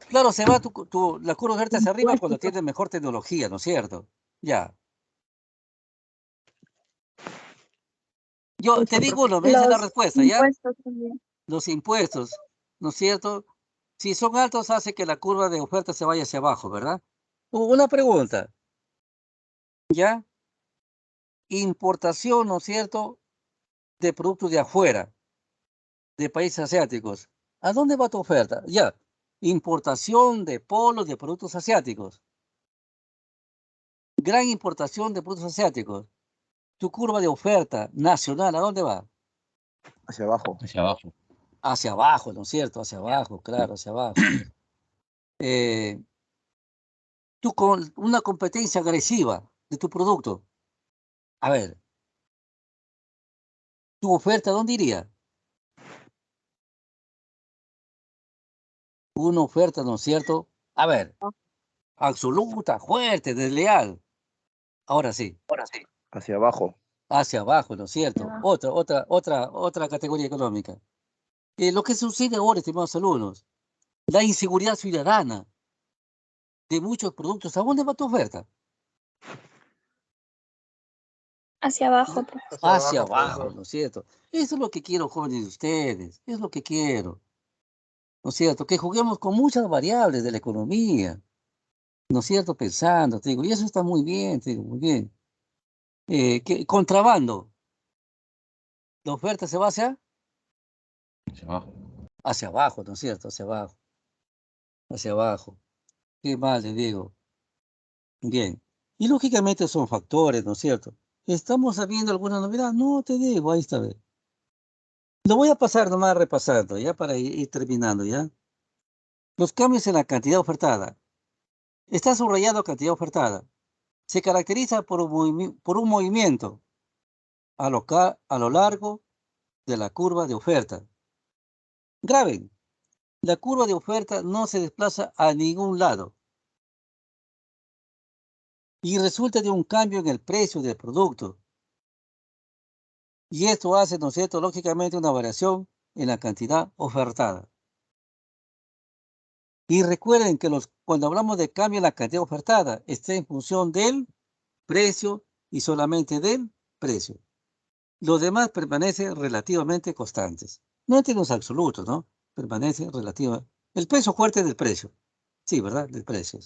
Claro, se va la curva de oferta hacia arriba cuando tienes mejor tecnología, ¿no es cierto? Ya. Yo te digo uno, me dice la Los respuesta, ¿ya? impuestos también. Los impuestos, ¿no es cierto? Si son altos, hace que la curva de oferta se vaya hacia abajo, ¿verdad? Una pregunta, ¿ya? Importación, ¿no es cierto?, de productos de afuera, de países asiáticos. ¿A dónde va tu oferta? Ya. Importación de polos de productos asiáticos. Gran importación de productos asiáticos. Tu curva de oferta nacional, ¿a dónde va? Hacia abajo. Hacia abajo. Hacia abajo, ¿no es cierto? Hacia abajo, claro, hacia abajo. Tú con una competencia agresiva de tu producto. A ver, tu oferta, ¿dónde iría? Una oferta, ¿no es cierto? A ver, absoluta, fuerte, desleal. Ahora sí. Hacia abajo. Hacia abajo, ¿no es cierto? Otra categoría económica. Lo que sucede ahora, estimados alumnos, la inseguridad ciudadana de muchos productos. ¿A dónde va tu oferta? Hacia abajo, profesor. Hacia abajo, ¿no es cierto? Eso es lo que quiero, jóvenes de ustedes. Es lo que quiero. ¿No es cierto? Que juguemos con muchas variables de la economía. ¿No es cierto? Pensando, te digo, y eso está muy bien, te digo, muy bien. Contrabando. La oferta se va Hacia abajo. hacia abajo, ¿no es cierto? Hacia abajo. Hacia abajo. Qué mal, le digo. Bien. Y lógicamente son factores, ¿no es cierto? ¿Estamos sabiendo alguna novedad? No, te digo, ahí está. Ve. Lo voy a pasar nomás repasando, ya para ir terminando, ¿ya? Los cambios en la cantidad ofertada. Está subrayado cantidad ofertada. Se caracteriza por un movimiento a lo largo de la curva de oferta. Graben, la curva de oferta no se desplaza a ningún lado y resulta de un cambio en el precio del producto. Y esto hace, ¿no es cierto?, lógicamente una variación en la cantidad ofertada. Y recuerden que cuando hablamos de cambio en la cantidad ofertada, está en función del precio y solamente del precio. Los demás permanecen relativamente constantes. No en términos absolutos, ¿no? Permanece relativa. El peso fuerte del precio. Sí, ¿verdad? Del precio.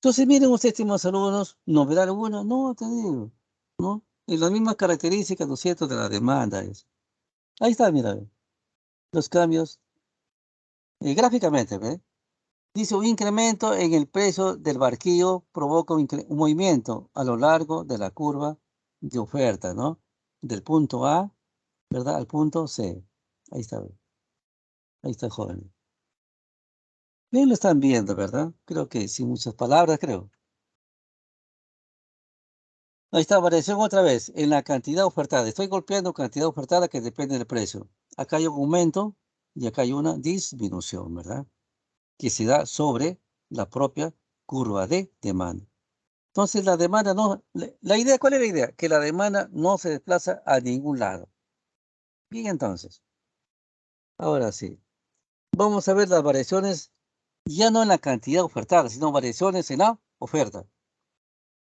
Entonces, miren ustedes, estimados alumnos, novedad alguna, no, te digo, ¿no? Y las mismas características, ¿no es cierto?, de la demanda. Ahí está, mira, los cambios, gráficamente, ¿ve? Dice, un incremento en el precio del barquillo provoca un movimiento a lo largo de la curva de oferta, ¿no? Del punto A, ¿verdad?, al punto C. Ahí está, ¿ve? Ahí está, joven. Bien lo están viendo, ¿verdad? Creo que sin muchas palabras, creo. Ahí está, variación otra vez, en la cantidad ofertada. Estoy golpeando cantidad ofertada que depende del precio. Acá hay un aumento y acá hay una disminución, ¿verdad?, que se da sobre la propia curva de demanda. Entonces, la demanda no... La idea, ¿cuál es la idea? Que la demanda no se desplaza a ningún lado. Bien, entonces. Ahora sí. Vamos a ver las variaciones, ya no en la cantidad ofertada, sino variaciones en la oferta.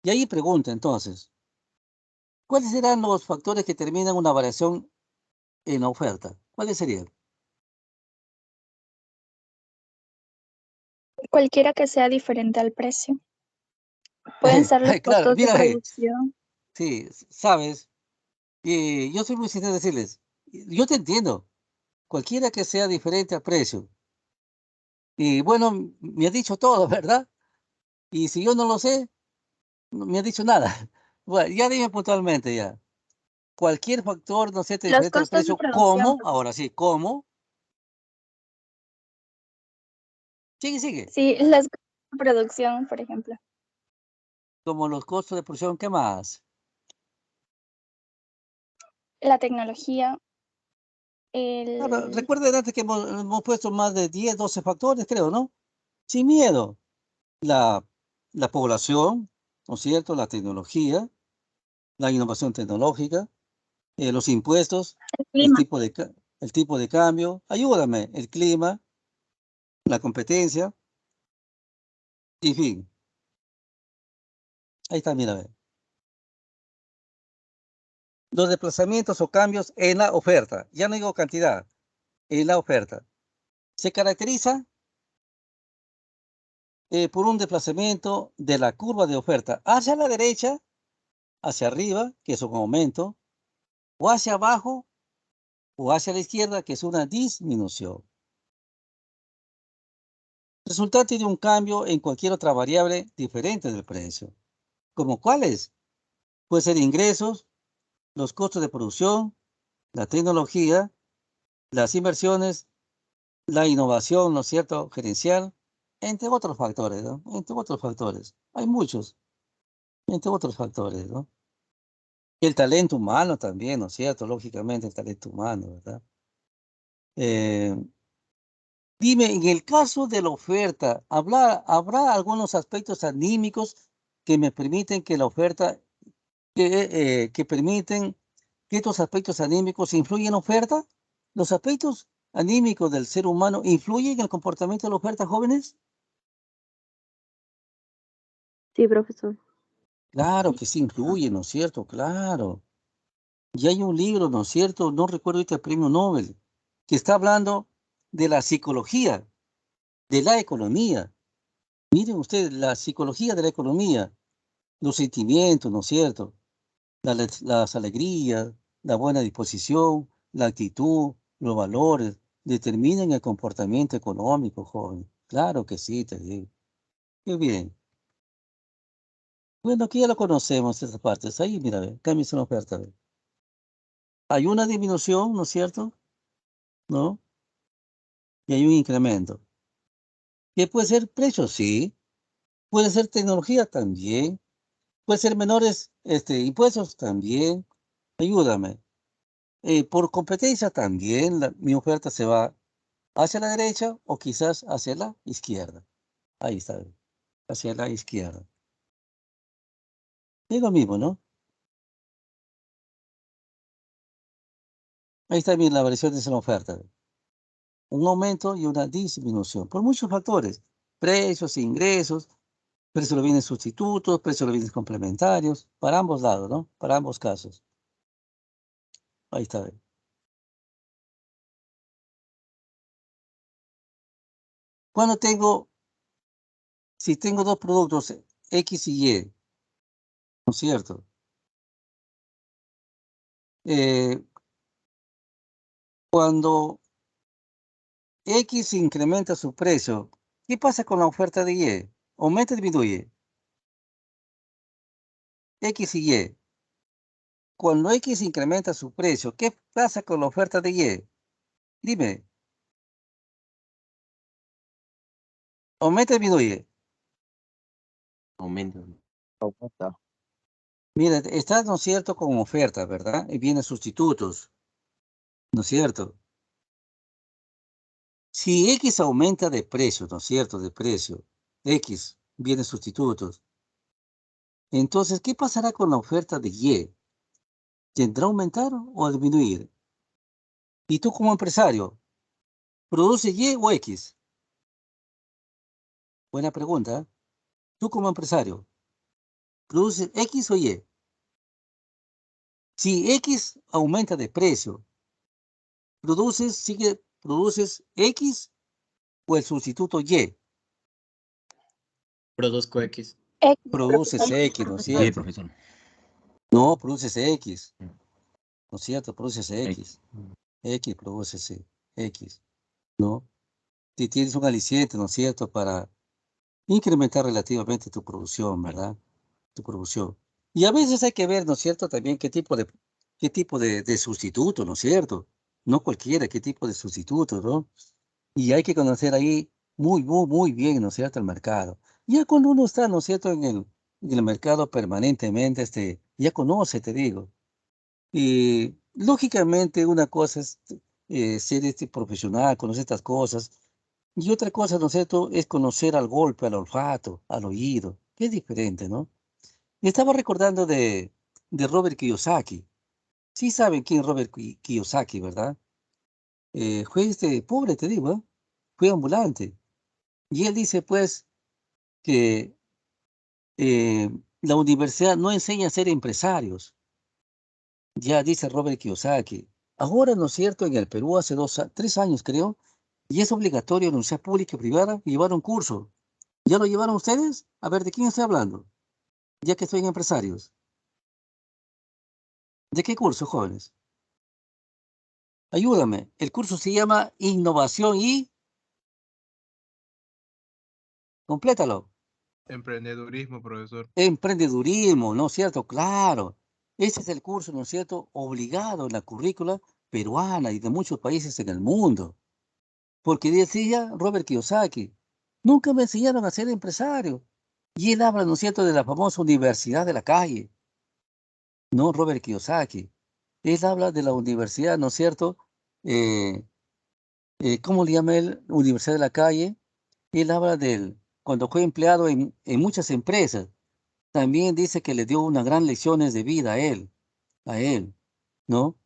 Y ahí pregunta, entonces, ¿cuáles serán los factores que determinan una variación en la oferta? ¿Cuáles serían? Cualquiera que sea diferente al precio. Pueden ser los Claro, costos de mira, producción. sí, sabes, yo soy muy sincero en decirles, yo te entiendo, cualquiera que sea diferente al precio. Y bueno, me ha dicho todo, ¿verdad? Y si yo no lo sé, no me ha dicho nada. Bueno, ya dime puntualmente ya. Cualquier factor, no sé, Los diferente al costos de precio, producción, ¿cómo? profesor. Ahora sí, ¿cómo? Sigue, sigue. Sí, los costos de producción, por ejemplo. Como los costos de producción, ¿qué más? La tecnología, Claro, el... recuerden antes que hemos puesto más de 10, 12 factores, creo, ¿no? Sin miedo. La, la población, ¿no es cierto? La tecnología, la innovación tecnológica, los impuestos, el el clima. tipo de, el tipo de cambio, ayúdame, el clima, la competencia, en fin. Ahí está, mira, ve. Los desplazamientos o cambios en la oferta. Ya no digo cantidad, en la oferta. Se caracteriza por un desplazamiento de la curva de oferta hacia la derecha, hacia arriba, que es un aumento, o hacia abajo, o hacia la izquierda, que es una disminución. Resultante de un cambio en cualquier otra variable diferente del precio. ¿Como cuáles? Puede ser ingresos, los costos de producción, la tecnología, las inversiones, la innovación, ¿no es cierto?, gerencial, entre otros factores, ¿no? Entre otros factores. Hay muchos, entre otros factores, ¿no? El talento humano también, ¿no es cierto? Lógicamente el talento humano, ¿verdad? Eh, Dime, en el caso de la oferta, ¿habrá algunos aspectos anímicos que me permiten que la oferta, que permiten que estos aspectos anímicos influyen en la oferta? ¿Los aspectos anímicos del ser humano influyen en el comportamiento de la oferta, jóvenes? Sí, profesor. Claro que sí influyen, ¿no es cierto? Claro. Y hay un libro, ¿no es cierto? No recuerdo ahorita el premio Nobel, que está hablando de la psicología, de la economía. Miren ustedes, la psicología de la economía, los sentimientos, ¿no es cierto? Las alegrías, la buena disposición, la actitud, los valores, determinan el comportamiento económico, joven. Claro que sí, te digo. Qué bien. Bueno, aquí ya lo conocemos, esas partes. Ahí, mira, ve, cámbiese una oferta. Ve. Hay una disminución, ¿no es cierto? ¿No? Y hay un incremento. ¿Qué puede ser precio? Sí. Puede ser tecnología también. Puede ser menores impuestos también. Ayúdame. Por competencia también mi oferta se va hacia la derecha o quizás hacia la izquierda. Ahí está, hacia la izquierda. Es lo mismo, ¿no? Ahí está bien la variación de la oferta. Un aumento y una disminución por muchos factores. Precios, ingresos, precio de los bienes sustitutos, precio de los bienes complementarios, para ambos lados, ¿no? Para ambos casos. Ahí está. Cuando tengo, si tengo dos productos X y Y, ¿no es cierto? Cuando X incrementa su precio, ¿qué pasa con la oferta de Y? ¿Aumenta o disminuye? X y Y. Cuando X incrementa su precio, ¿qué pasa con la oferta de Y? Dime, ¿aumenta o disminuye? Aumento. Aumenta. Mira, está, ¿no es cierto?, con oferta, ¿verdad? Y vienen sustitutos, ¿no es cierto? Si X aumenta de precio, ¿no es cierto?, de precio, X, vienen sustitutos. Entonces, ¿qué pasará con la oferta de Y? ¿Tendrá a aumentar o a disminuir? Y tú como empresario, ¿produce Y o X? Buena pregunta. Tú como empresario, ¿produces X o Y? Si X aumenta de precio, ¿produces X o el sustituto Y? Produzco X. Produces X, ¿no es Sí, cierto? profesor. No, produces X, ¿no es cierto? Produces X. X produces X, ¿no? Si tienes un aliciente, ¿no es cierto?, para incrementar relativamente tu producción, ¿verdad? Tu producción. Y a veces hay que ver, ¿no es cierto?, también qué tipo de sustituto, ¿no es cierto? No cualquiera, qué tipo de sustituto, ¿no? Y hay que conocer ahí muy bien, ¿no es cierto?, el mercado. Ya cuando uno está, ¿no es cierto?, en el mercado permanentemente, ya conoce, te digo. Y lógicamente una cosa es ser profesional, conocer estas cosas, y otra cosa, ¿no es cierto?, es conocer al golpe, al olfato, al oído, que es diferente, ¿no? Y estaba recordando de Robert Kiyosaki. Sí saben quién es Robert Kiyosaki, ¿verdad? Fue pobre, te digo, ¿eh? Fue ambulante. Y él dice, pues, que la universidad no enseña a ser empresarios. Ya dice Robert Kiyosaki. Ahora, ¿no es cierto?, en el Perú hace 3 años, creo, y es obligatorio en la universidad pública y privada llevar un curso. ¿Ya lo llevaron ustedes? A ver, ¿de quién estoy hablando? Ya que estoy en empresarios. ¿De qué curso, jóvenes? Ayúdame. El curso se llama Innovación y... Complétalo. Emprendedurismo, profesor. Emprendedurismo, ¿no es cierto? Claro. Ese es el curso, ¿no es cierto?, obligado en la currícula peruana y de muchos países en el mundo. Porque decía Robert Kiyosaki, nunca me enseñaron a ser empresario. Y él habla, ¿no es cierto?, de la famosa universidad de la calle. No, Robert Kiyosaki. Él habla de la universidad, ¿no es cierto? Eh, ¿Cómo le llama él? Universidad de la calle. Él habla cuando fue empleado en muchas empresas. También dice que le dio unas gran lecciones de vida a él, ¿no?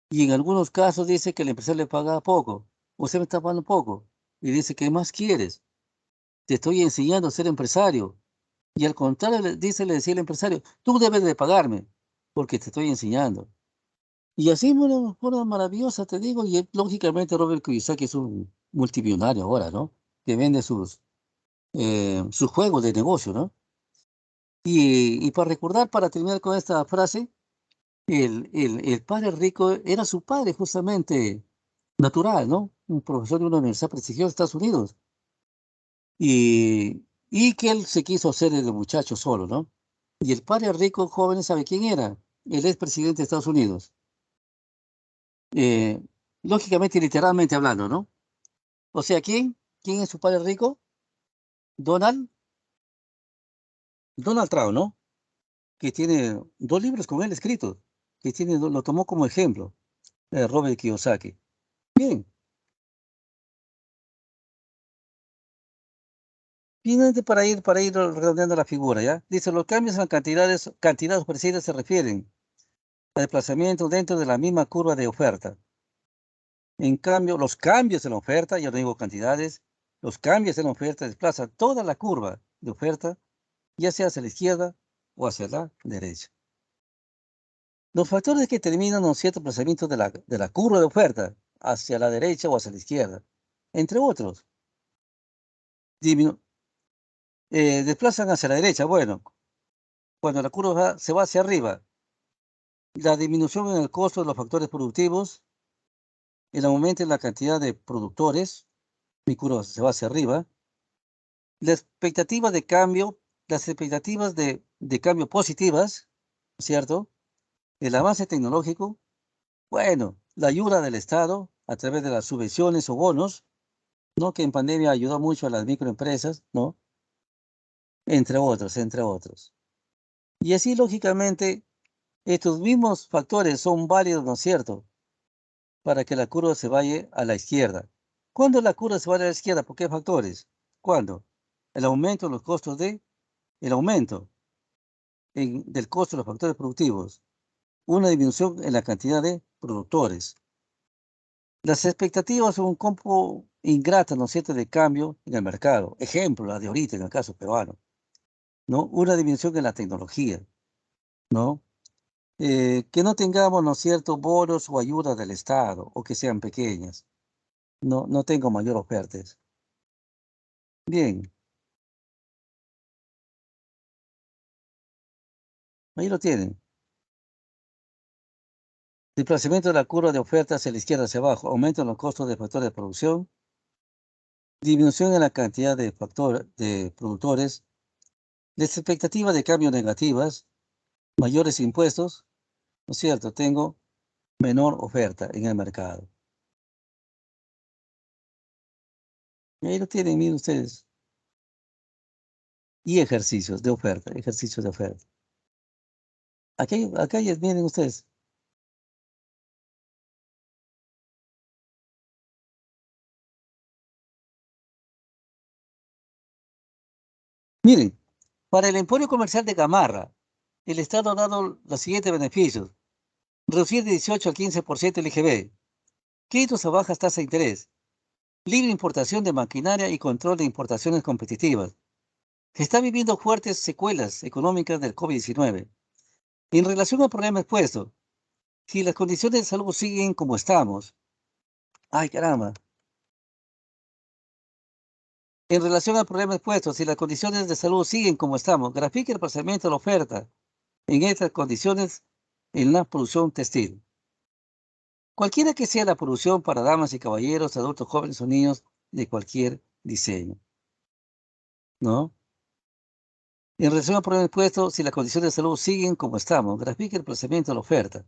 Y en algunos casos dice que el empresario le pagaba poco. Usted me está pagando poco. Y dice, ¿qué más quieres? Te estoy enseñando a ser empresario. Y al contrario, le decía el empresario, tú debes de pagarme, porque te estoy enseñando. Y así, bueno, forma maravillosa, te digo, y lógicamente Robert Kiyosaki es un multimillonario ahora, ¿no? Que vende sus juegos de negocio, ¿no? Y para recordar, para terminar con esta frase, el padre rico era su padre justamente natural, ¿no? Un profesor de una universidad prestigiosa de Estados Unidos. Y que él se quiso hacer el muchacho solo, ¿no? Y el padre rico joven, ¿sabe quién era? El expresidente de Estados Unidos. Eh, Lógicamente, literalmente hablando, ¿no? O sea, ¿quién? ¿Quién es su padre rico? Donald Trump, ¿no? Que tiene 2 libros con él escritos, lo tomó como ejemplo, Robert Kiyosaki. Bien, finalmente para ir redondeando la figura, ¿ya? Dice, los cambios en las cantidades ofrecidas se refieren a desplazamiento dentro de la misma curva de oferta. En cambio, los cambios en la oferta, ya no digo cantidades, los cambios en la oferta desplazan toda la curva de oferta, ya sea hacia la izquierda o hacia la derecha. Los factores que determinan un cierto desplazamiento de la curva de oferta hacia la derecha o hacia la izquierda, entre otros, desplazan hacia la derecha. Bueno, cuando la curva se va hacia arriba, la disminución en el costo de los factores productivos, el aumento en la cantidad de productores, mi curva se va hacia arriba, la expectativa de cambio, las expectativas de cambio positivas, ¿cierto? El avance tecnológico, bueno, la ayuda del Estado a través de las subvenciones o bonos, ¿no? Que en pandemia ayudó mucho a las microempresas, ¿no? Entre otros, entre otros. Y así, lógicamente, estos mismos factores son válidos, ¿no es cierto?, para que la curva se vaya a la izquierda. ¿Cuándo la curva se va a la izquierda? ¿Por qué factores? ¿Cuándo? El aumento de los costos el aumento del costo de los factores productivos, una disminución en la cantidad de productores. Las expectativas son un campo ingrato, ¿no es cierto?, de cambio en el mercado. Ejemplo, la de ahorita en el caso peruano, ¿no? Una disminución en la tecnología, ¿no? Que no tengamos, ¿no es cierto?, bonos o ayuda del Estado, o que sean pequeñas. No tengo mayor ofertas. Bien, ahí lo tienen. Desplazamiento de la curva de oferta hacia la izquierda hacia abajo, aumento en los costos de factores de producción, disminución en la cantidad de productores, las expectativas de cambio negativas, mayores impuestos, ¿no es cierto? Tengo menor oferta en el mercado. Y ahí lo tienen, miren ustedes. Y ejercicios de oferta, ejercicios de oferta. Acá miren ustedes. Miren, para el emporio comercial de Gamarra, el Estado ha dado los siguientes beneficios. Reducir de 18 al 15% el IGB. Créditos a bajas tasas de interés. Libre importación de maquinaria y control de importaciones competitivas. Se está viviendo fuertes secuelas económicas del COVID-19. En relación al problema expuesto, si las condiciones de salud siguen como estamos, ay caramba. En relación al problema expuesto, si las condiciones de salud siguen como estamos, grafique el procedimiento de la oferta en estas condiciones en la producción textil. Cualquiera que sea la producción para damas y caballeros, adultos, jóvenes o niños de cualquier diseño, ¿no? En relación al problema expuesto, si las condiciones de salud siguen como estamos, grafique el procedimiento de la oferta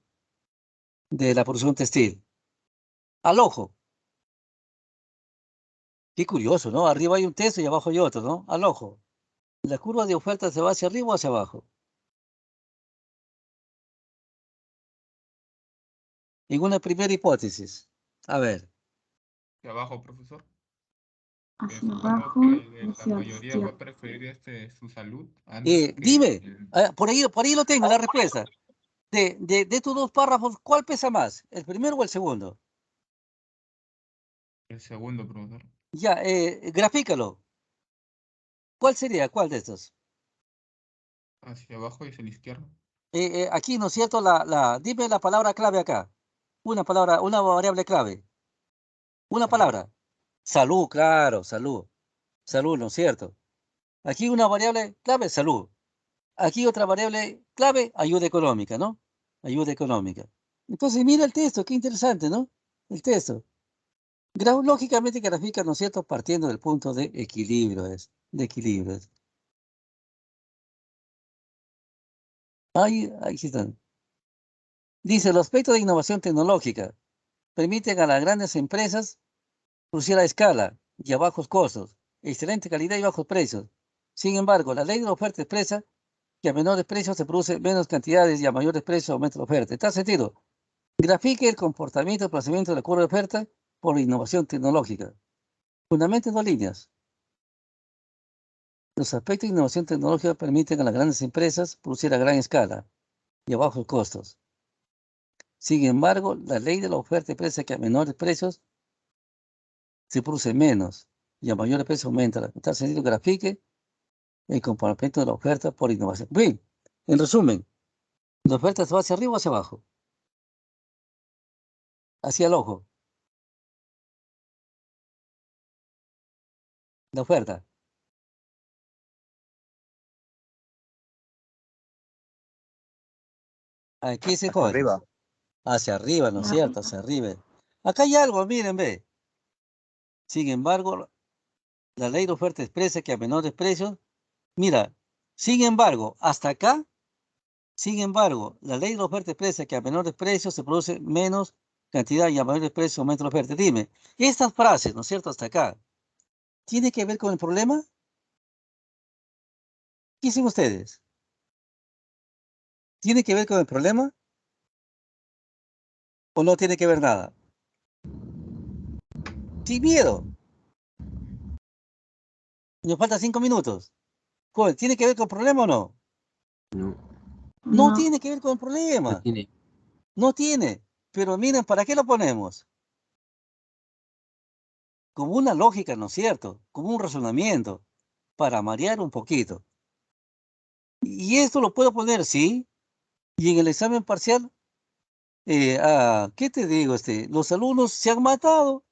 de la producción textil. Al ojo. Qué curioso, ¿no? Arriba hay un texto y abajo hay otro, ¿no? Al ojo. ¿La curva de oferta se va hacia arriba o hacia abajo? En una primera hipótesis. A ver. De abajo, profesor. Hacia Supongo abajo que y la hacia la mayoría va a izquierda. preferir su salud antes Dime, que por ahí lo tengo, la respuesta. De estos dos párrafos, ¿cuál pesa más? ¿El primero o el segundo? el segundo, profesor. Ya, grafícalo. ¿Cuál sería? ¿Cuál de estos? Hacia abajo y hacia la izquierda. Aquí, ¿no es cierto? Dime la palabra clave acá. Una palabra, una variable clave. Una Salud. palabra. Salud, claro, salud. Salud, ¿no es cierto? Aquí una variable clave, salud. Aquí otra variable clave, ayuda económica, ¿no? Ayuda económica. Entonces, mira el texto, qué interesante, ¿no? El texto. Lógicamente grafica, ¿no es cierto? Partiendo del punto de equilibrio, de equilibrio. Ahí sí están. Dice, los aspectos de innovación tecnológica permiten a las grandes empresas producir a escala y a bajos costos, excelente calidad y bajos precios. Sin embargo, la ley de la oferta expresa que a menores precios se producen menos cantidades y a mayores precios aumenta la oferta. ¿Está sentido? Grafique el comportamiento y procedimiento de la curva de oferta por innovación tecnológica. Fundamento en dos líneas. Los aspectos de innovación tecnológica permiten a las grandes empresas producir a gran escala y a bajos costos. Sin embargo, la ley de la oferta expresa que a menores precios se produce menos y a mayores precios aumenta. En tal sentido, grafique el comportamiento de la oferta por innovación. Bien, en resumen, la oferta se va hacia arriba o hacia abajo. Hacia el ojo. La oferta. Aquí se Hasta jóvenes. arriba. Hacia arriba, ¿no es cierto? Hacia arriba. Acá hay algo, miren, ve. Sin embargo, la ley de oferta expresa que a menores precios, mira, sin embargo, hasta acá, sin embargo, la ley de oferta expresa que a menores precios se produce menos cantidad y a mayores precios aumenta la oferta. Dime, estas frases, ¿no es cierto? Hasta acá, ¿tiene que ver con el problema? ¿Qué dicen ustedes? ¿Tiene que ver con el problema? ¿O no tiene que ver nada? Sin miedo. Nos faltan 5 minutos. Joder, ¿tiene que ver con el problema o no? No, No No, tiene que ver con el no problema. tiene. No tiene. Pero miren, ¿para qué lo ponemos? Como una lógica, ¿no es cierto? Como un razonamiento, para marear un poquito. Y esto lo puedo poner, sí, y en el examen parcial, ¿qué te digo? Los alumnos se han matado,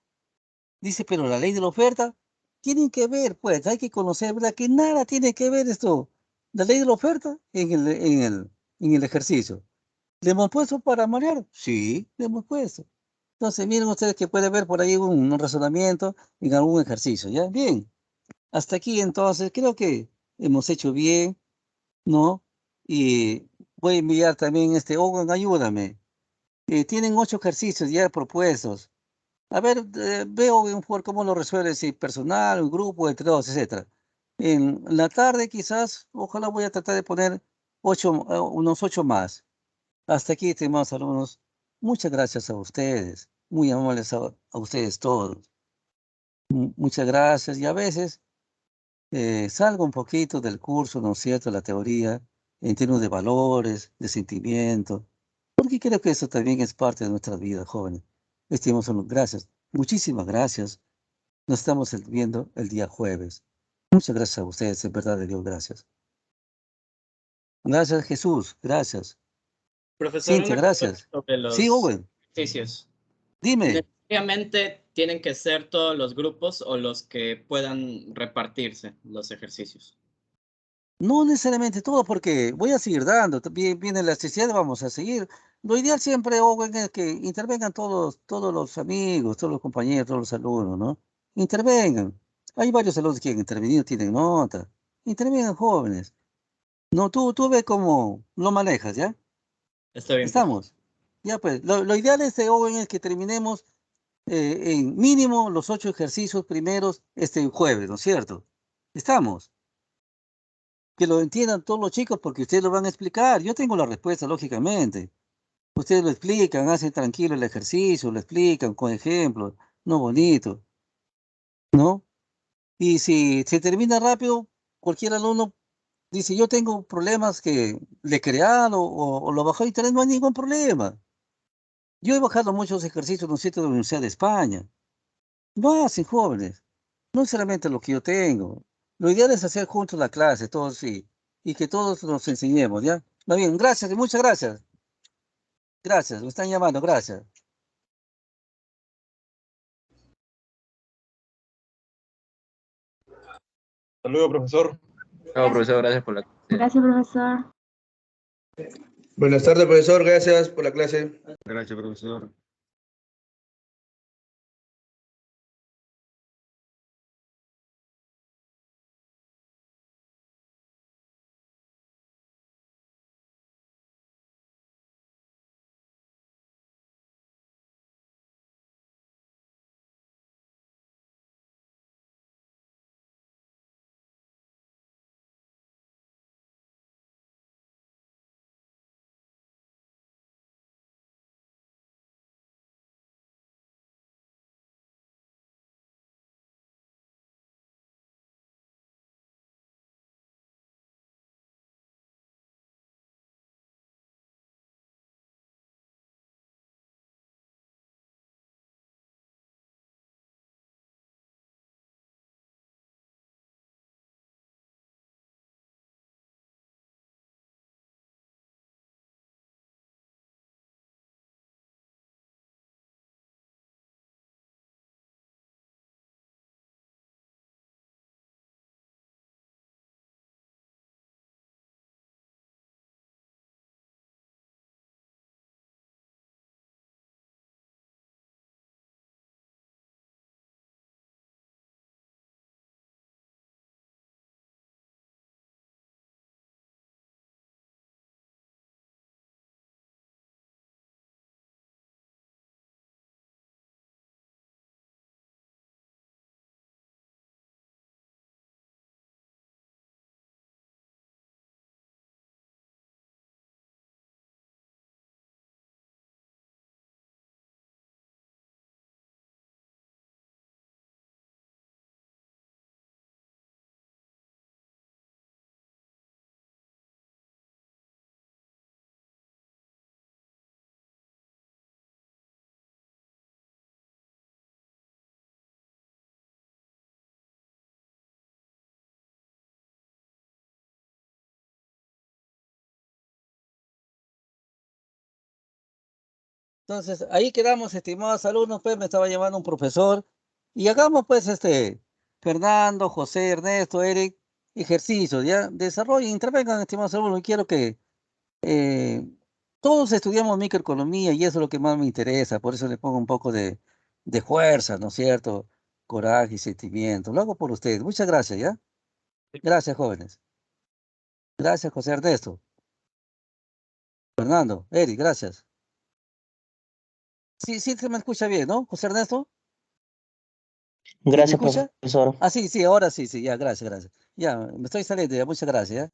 dice, pero la ley de la oferta, tienen que ver, pues, hay que conocer, ¿verdad? Que nada tiene que ver esto, la ley de la oferta en el ejercicio. ¿Le hemos puesto para marear? Sí, le hemos puesto. Entonces, miren ustedes que puede haber por ahí un razonamiento en algún ejercicio, ¿ya? Bien, hasta aquí entonces, creo que hemos hecho bien, ¿no? Y voy a enviar también Owen, ayúdame. Tienen 8 ejercicios ya propuestos. A ver, veo en por cómo lo resuelve, si personal, un grupo, entre dos, etcétera. En la tarde quizás, ojalá voy a tratar de poner unos 8 más. Hasta aquí, estimados alumnos. Muchas gracias a ustedes. Muy amables a ustedes todos. Muchas gracias. Y a veces salgo un poquito del curso, ¿no es cierto?, la teoría, en términos de valores, de sentimientos, porque creo que eso también es parte de nuestra vida, jóvenes. Estimados alumnos, gracias. Muchísimas gracias. Nos estamos viendo el día jueves. Muchas gracias a ustedes, en verdad de Dios, gracias. Gracias, Jesús. Gracias. Profesor, Cintia, una consulta gracias. sobre Sí, los Owen, ejercicios. dime. ¿Necesariamente tienen que ser todos los grupos o los que puedan repartirse los ejercicios? No necesariamente todo, porque voy a seguir dando. Viene la necesidad, vamos a seguir. Lo ideal siempre, Owen, es que intervengan todos los amigos, todos los compañeros, todos los alumnos, ¿no? Intervengan. Hay varios alumnos que han intervenido, tienen nota. Intervengan, jóvenes. No, tú ves cómo lo manejas, ¿ya? Está bien, profe. Estamos. Ya pues, lo ideal Owen, es que terminemos en mínimo los 8 ejercicios primeros este jueves, ¿no es cierto? Estamos. Que lo entiendan todos los chicos porque ustedes lo van a explicar. Yo tengo la respuesta, lógicamente. Ustedes lo explican, hacen tranquilo el ejercicio, lo explican con ejemplos, no bonito, ¿no? Y si se termina rápido, cualquier alumno dice, yo tengo problemas que le he creado o lo bajó de internet, no hay ningún problema. Yo he bajado muchos ejercicios, ¿no es cierto?, de la Universidad de España. Lo hacen jóvenes, no es solamente lo que yo tengo. Lo ideal es hacer juntos la clase, todos sí, y que todos nos enseñemos, ¿ya? Muy bien, gracias y muchas gracias. Gracias, me están llamando, gracias. Saludos, profesor. Chao, profesor, gracias por la clase. Gracias, profesor. Buenas tardes, profesor. Gracias por la clase. Gracias, profesor. Entonces, ahí quedamos, estimados alumnos, pues me estaba llamando un profesor. Y hagamos, pues, Fernando, José, Ernesto, Eric, ejercicios, ¿ya? Desarrollen, intervengan, estimados alumnos. Y quiero que todos estudiamos microeconomía y eso es lo que más me interesa. Por eso le pongo un poco de fuerza, ¿no es cierto? Coraje y sentimiento. Lo hago por ustedes. Muchas gracias, ¿ya? Gracias, jóvenes. Gracias, José Ernesto. Fernando, Eric, gracias. Sí, sí se me escucha bien, ¿no, José Ernesto? ¿Sí me Gracias, escucha? profesor. Ah, sí, sí, ahora sí, sí, ya, gracias, gracias. Ya, me estoy saliendo, ya, muchas gracias, ¿ya?